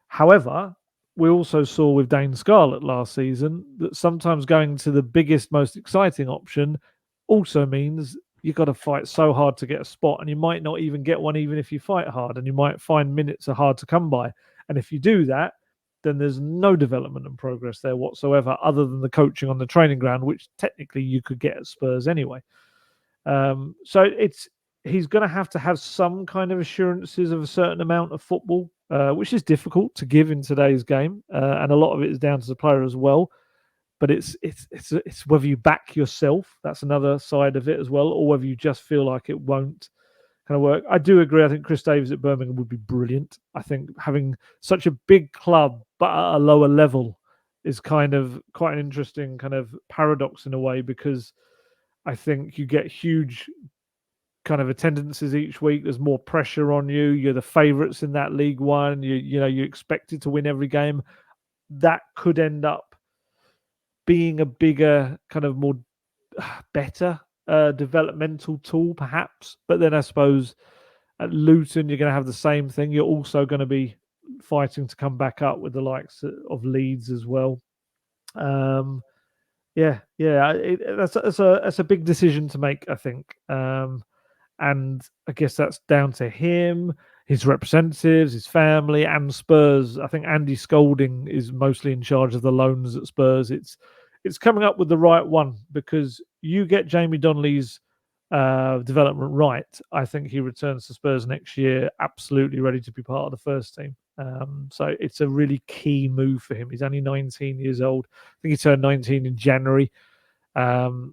However, we also saw with Dane Scarlett last season that sometimes going to the biggest, most exciting option also means you've got to fight so hard to get a spot, and you might not even get one even if you fight hard, and you might find minutes are hard to come by. And if you do that, then there's no development and progress there whatsoever other than the coaching on the training ground, which technically you could get at Spurs anyway. So he's going to have some kind of assurances of a certain amount of football, which is difficult to give in today's game, and a lot of it is down to the player as well. But it's whether you back yourself, that's another side of it as well, or whether you just feel like it won't kind of work. I do agree. I think Chris Davies at Birmingham would be brilliant. I think having such a big club but at a lower level is kind of quite an interesting kind of paradox in a way, because I think you get huge kind of attendances each week. There's more pressure on you. You're the favourites in that League One. You're expected to win every game. That could end up being a bigger kind of more better developmental tool, perhaps. But then I suppose at Luton you're going to have the same thing. You're also going to be fighting to come back up with the likes of Leeds as well. That's a big decision to make, I think. And I guess that's down to him, his representatives, his family, and Spurs. I think Andy Scolding is mostly in charge of the loans at Spurs. It's coming up with the right one, because you get Jamie Donley's development right. I think he returns to Spurs next year, absolutely ready to be part of the first team. So it's a really key move for him. He's only 19 years old. I think he turned 19 in January.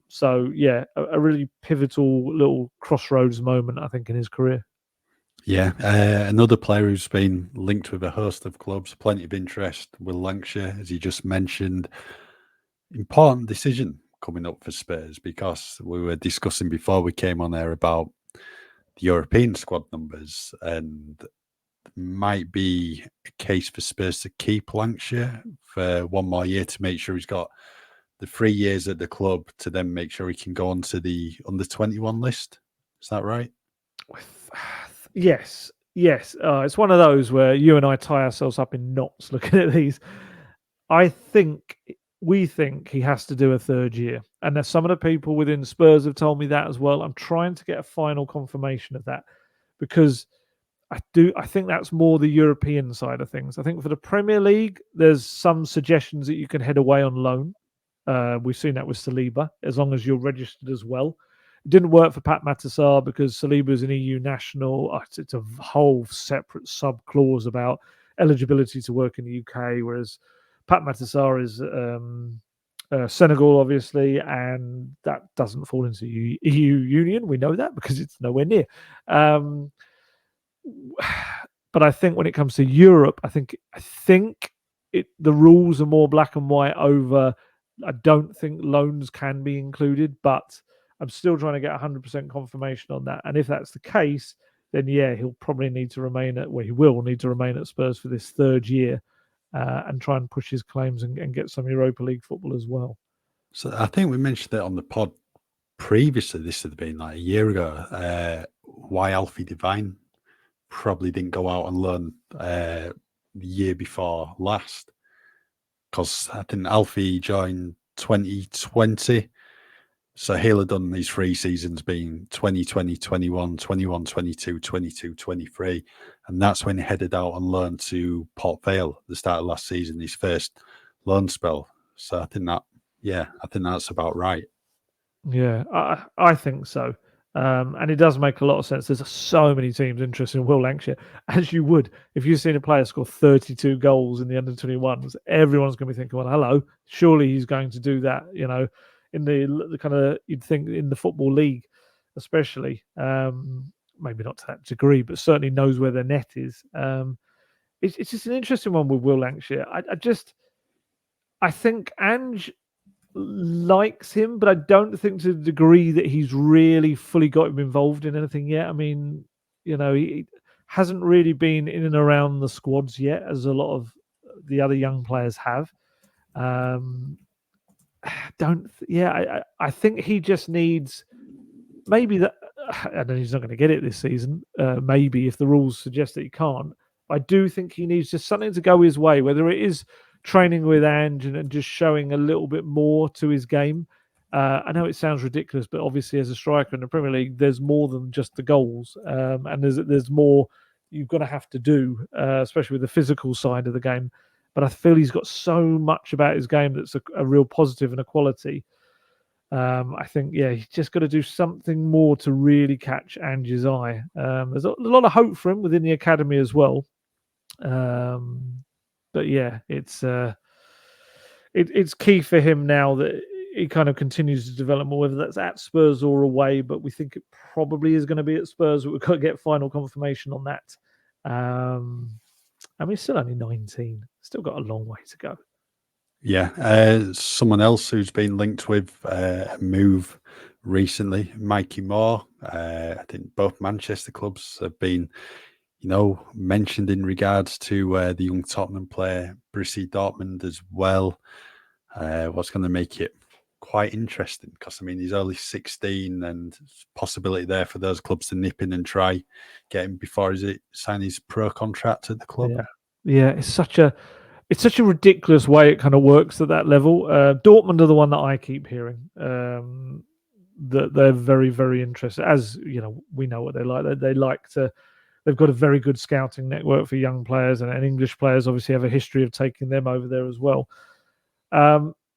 So yeah, a really pivotal little crossroads moment, I think, in his career. Yeah, another player who's been linked with a host of clubs, plenty of interest, Will Lankshear, as you just mentioned. Important decision coming up for Spurs, because we were discussing before we came on there about the European squad numbers, and might be a case for Spurs to keep Lankshear for one more year to make sure he's got the 3 years at the club to then make sure he can go on to the under-21 list. Is that right? Yes. It's one of those where you and I tie ourselves up in knots looking at these. We think he has to do a third year, and there's some of the people within Spurs have told me that as well. I'm trying to get a final confirmation of that, because I think that's more the European side of things. I think for the Premier League, there's some suggestions that you can head away on loan. We've seen that with Saliba, as long as you're registered as well. It didn't work for Pat Matasar because Saliba is an EU national. It's a whole separate sub clause about eligibility to work in the UK, whereas Pat Matasar is Senegal, obviously, and that doesn't fall into the EU Union. We know that because it's nowhere near. But I think when it comes to Europe, I think the rules are more black and white over. I don't think loans can be included, but I'm still trying to get 100% confirmation on that. And if that's the case, then yeah, he'll probably need to remain he will need to remain at Spurs for this third year, and try and push his claims and get some Europa League football as well. So I think we mentioned that on the pod previously. This had been like a year ago. Why Alfie Devine probably didn't go out and learn the year before last, because I think Alfie joined 2020. So he'll have done these 3 seasons being 2020, 21, 21, 22, 22, 23. And that's when he headed out and learned to Port Vale at the start of last season, his first loan spell. So I think that's about right. Yeah, I think so. And it does make a lot of sense. There's so many teams interested in Will Lankshear, as you would if you've seen a player score 32 goals in the under-21s. Everyone's going to be thinking, well, hello, surely he's going to do that, in the kind of, you'd think in the Football League, especially. Maybe not to that degree, but certainly knows where their net is. It's just an interesting one with Will Lankshear. I think Ange likes him, but I don't think to the degree that he's really fully got him involved in anything yet. I mean, he hasn't really been in and around the squads yet, as a lot of the other young players have. I think he just needs maybe that. I know he's not going to get it this season. Maybe if the rules suggest that he can't. I do think he needs just something to go his way, whether it is training with Ange and just showing a little bit more to his game. I know it sounds ridiculous, but obviously as a striker in the Premier League, there's more than just the goals, and there's more you've got to have to do, especially with the physical side of the game. But I feel he's got so much about his game that's a real positive and a quality. I think, he's just got to do something more to really catch Ange's eye. There's a lot of hope for him within the academy as well. But yeah, it's key for him now that he kind of continues to develop more, whether that's at Spurs or away. But we think it probably is going to be at Spurs. But we've got to get final confirmation on that. I mean, he's still only 19. Still got a long way to go. Yeah, someone else who's been linked with a move recently, Mikey Moore. I think both Manchester clubs have been, mentioned in regards to the young Tottenham player, Borussia Dortmund as well. What's going to make it quite interesting, because he's only 16, and possibility there for those clubs to nip in and try get him before he sign his pro contract at the club. Yeah, it's such a ridiculous way it kind of works at that level. Dortmund are the one that I keep hearing. That they're very, very interested. As we know what they like. They like to. They've got a very good scouting network for young players, and English players obviously have a history of taking them over there as well.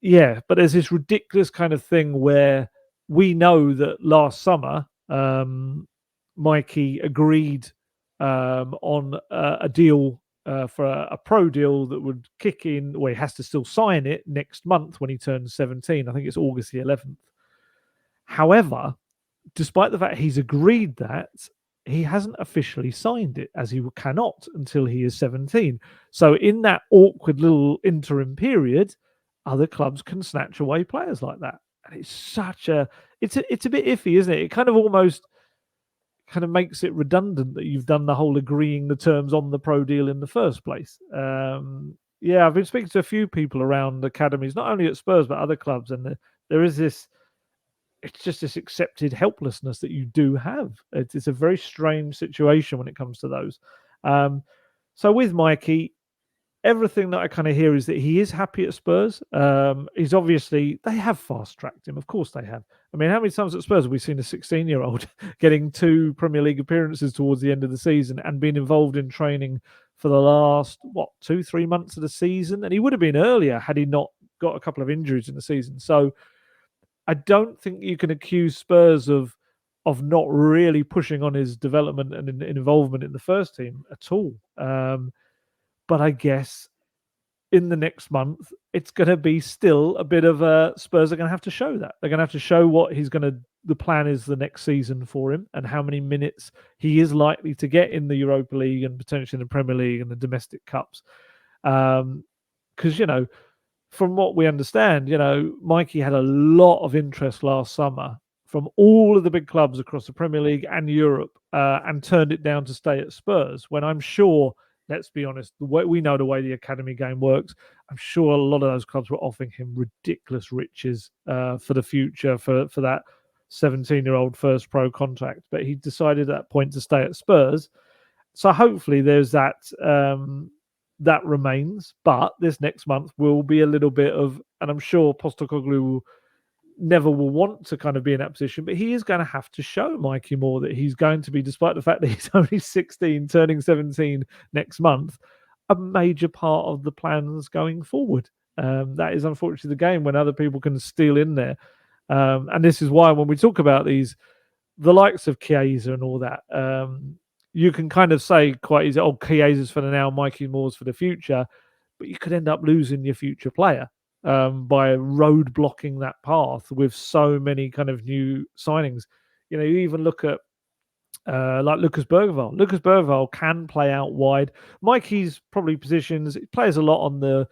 Yeah, but there's this ridiculous kind of thing where we know that last summer, Mikey agreed on a deal for a pro deal that would kick in. Well, he has to still sign it next month when he turns 17. I think it's August the 11th. However, despite the fact he's agreed that, he hasn't officially signed it, as he cannot until he is 17. So in that awkward little interim period, other clubs can snatch away players like that. And it's such a it's a bit iffy, isn't it? It kind of almost kind of makes it redundant that you've done the whole agreeing the terms on the pro deal in the first place. Yeah, I've been speaking to a few people around academies, not only at Spurs but other clubs, and there is this. It's just this accepted helplessness that you do have. It's a very strange situation when it comes to those. So with Mikey, everything that I kind of hear is that he is happy at Spurs. He's obviously, they have fast tracked him. Of course they have. I mean, how many times at Spurs have we seen a 16-year-old getting 2 Premier League appearances towards the end of the season and being involved in training for the last, 2-3 months of the season? And he would have been earlier had he not got a couple of injuries in the season. So I don't think you can accuse Spurs of not really pushing on his development and involvement in the first team at all. But I guess in the next month, it's going to be still a bit of a Spurs are going to have to show that. They're going to have to show what the plan is the next season for him, and how many minutes he is likely to get in the Europa League and potentially in the Premier League and the domestic cups. Because, from what we understand, Mikey had a lot of interest last summer from all of the big clubs across the Premier League and Europe, and turned it down to stay at Spurs, when I'm sure, let's be honest, we know the way the academy game works. I'm sure a lot of those clubs were offering him ridiculous riches for the future, for that 17-year-old first pro contract. But he decided at that point to stay at Spurs. So hopefully there's that that remains. But this next month will be a little bit of, and I'm sure Postecoglou never will want to kind of be in that position, but he is going to have to show Mikey Moore that he's going to be, despite the fact that he's only 16, turning 17 next month, a major part of the plans going forward. That is unfortunately the game when other people can steal in there. And this is why when we talk about the likes of Chiesa and all that, you can kind of say quite easy, Chiesa's for the now, Mikey Moore's for the future, but you could end up losing your future player by road blocking that path with so many kind of new signings. You even look at like Lucas Bergvall. Lucas Bergvall can play out wide. Mikey's probably positions, he plays a lot on the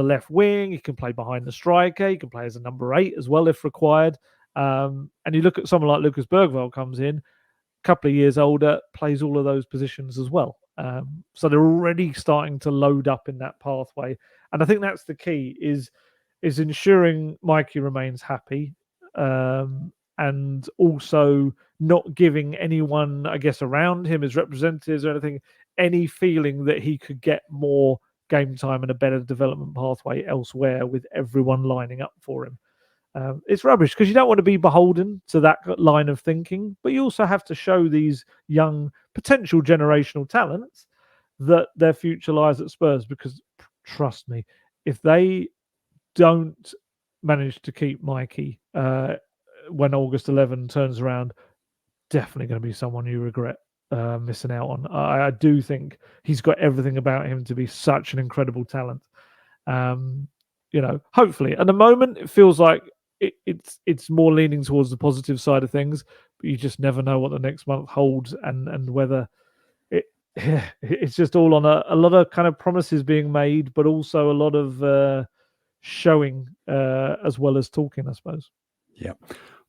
left wing. He can play behind the striker. He can play as a number 8 as well if required. And you look at someone like Lucas Bergvall, comes in, a couple of years older, plays all of those positions as well. So they're already starting to load up in that pathway. And I think that's the key, is ensuring Mikey remains happy, and also not giving anyone, I guess, around him as representatives or anything, any feeling that he could get more game time and a better development pathway elsewhere with everyone lining up for him. It's rubbish, because you don't want to be beholden to that line of thinking, but you also have to show these young potential generational talents that their future lies at Spurs, because trust me, if they don't manage to keep Mikey when August 11 turns around, definitely going to be someone you regret missing out on. I do think he's got everything about him to be such an incredible talent. Hopefully, at the moment, it feels like it's more leaning towards the positive side of things, but you just never know what the next month holds, and whether it's just all on a lot of kind of promises being made, but also a lot of showing as well as talking, I suppose. Yeah.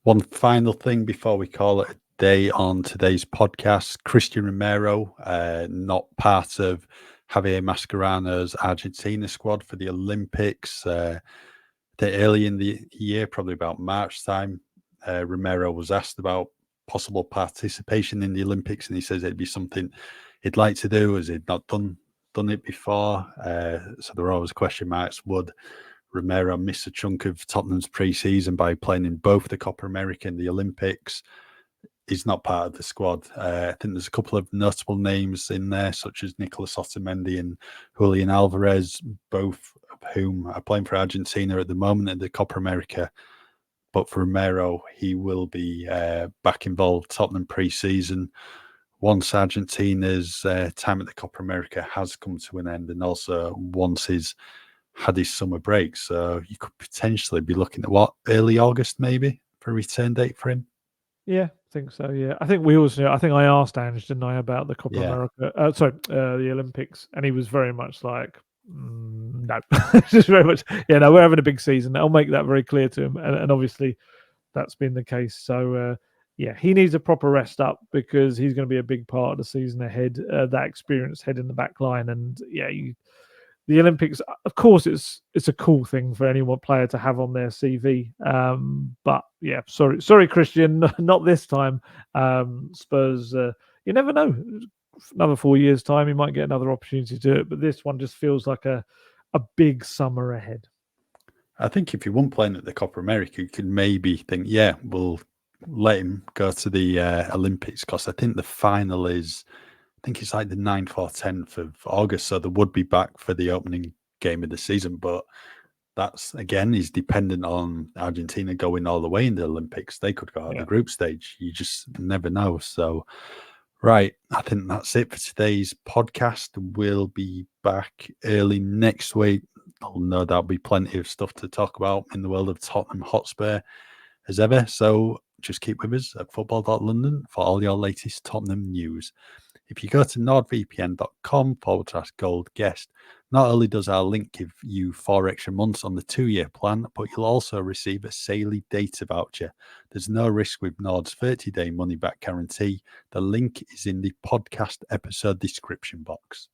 One final thing before we call it a day on today's podcast. Christian Romero, not part of Javier Mascherano's Argentina squad for the Olympics. Early in the year, probably about March time, Romero was asked about possible participation in the Olympics, and he says it'd be something he'd like to do, as he'd not done it before. So there are always question marks. Would Romero missed a chunk of Tottenham's pre-season by playing in both the Copa America and the Olympics? He's not part of the squad. I think there's a couple of notable names in there, such as Nicolas Otamendi and Julian Alvarez, both of whom are playing for Argentina at the moment in the Copa America. But for Romero, he will be back involved Tottenham pre-season once Argentina's time at the Copa America has come to an end, and also once he's had his summer break. So you could potentially be looking at early August maybe for a return date for him. Yeah, I think so. Yeah, I think we also. I think I asked Ange, didn't I, about the Copa America? The Olympics, and he was very much like, no, just very much. Yeah, no, we're having a big season. I'll make that very clear to him, and obviously that's been the case. So yeah, he needs a proper rest up because he's going to be a big part of the season ahead. That experienced head in the back line, and yeah, the Olympics, of course, it's a cool thing for any one player to have on their CV. But yeah, sorry, Christian, not this time. Spurs, you never know. Another 4 years' time, you might get another opportunity to do it. But this one just feels like a big summer ahead. I think if you weren't playing at the Copa America, you could maybe think, yeah, we'll let him go to the Olympics, because I think the final is, I think it's like the 9th or 10th of August, so they would be back for the opening game of the season. But that's, again, is dependent on Argentina going all the way in the Olympics. They could go out the group stage. You just never know. So, right, I think that's it for today's podcast. We'll be back early next week. I'll no doubt be plenty of stuff to talk about in the world of Tottenham Hotspur as ever. So just keep with us at football.london for all your latest Tottenham news. If you go to nordvpn.com/gold guest, not only does our link give you 4 extra months on the 2-year plan, but you'll also receive a Saley data voucher. There's no risk with Nord's 30-day money-back guarantee. The link is in the podcast episode description box.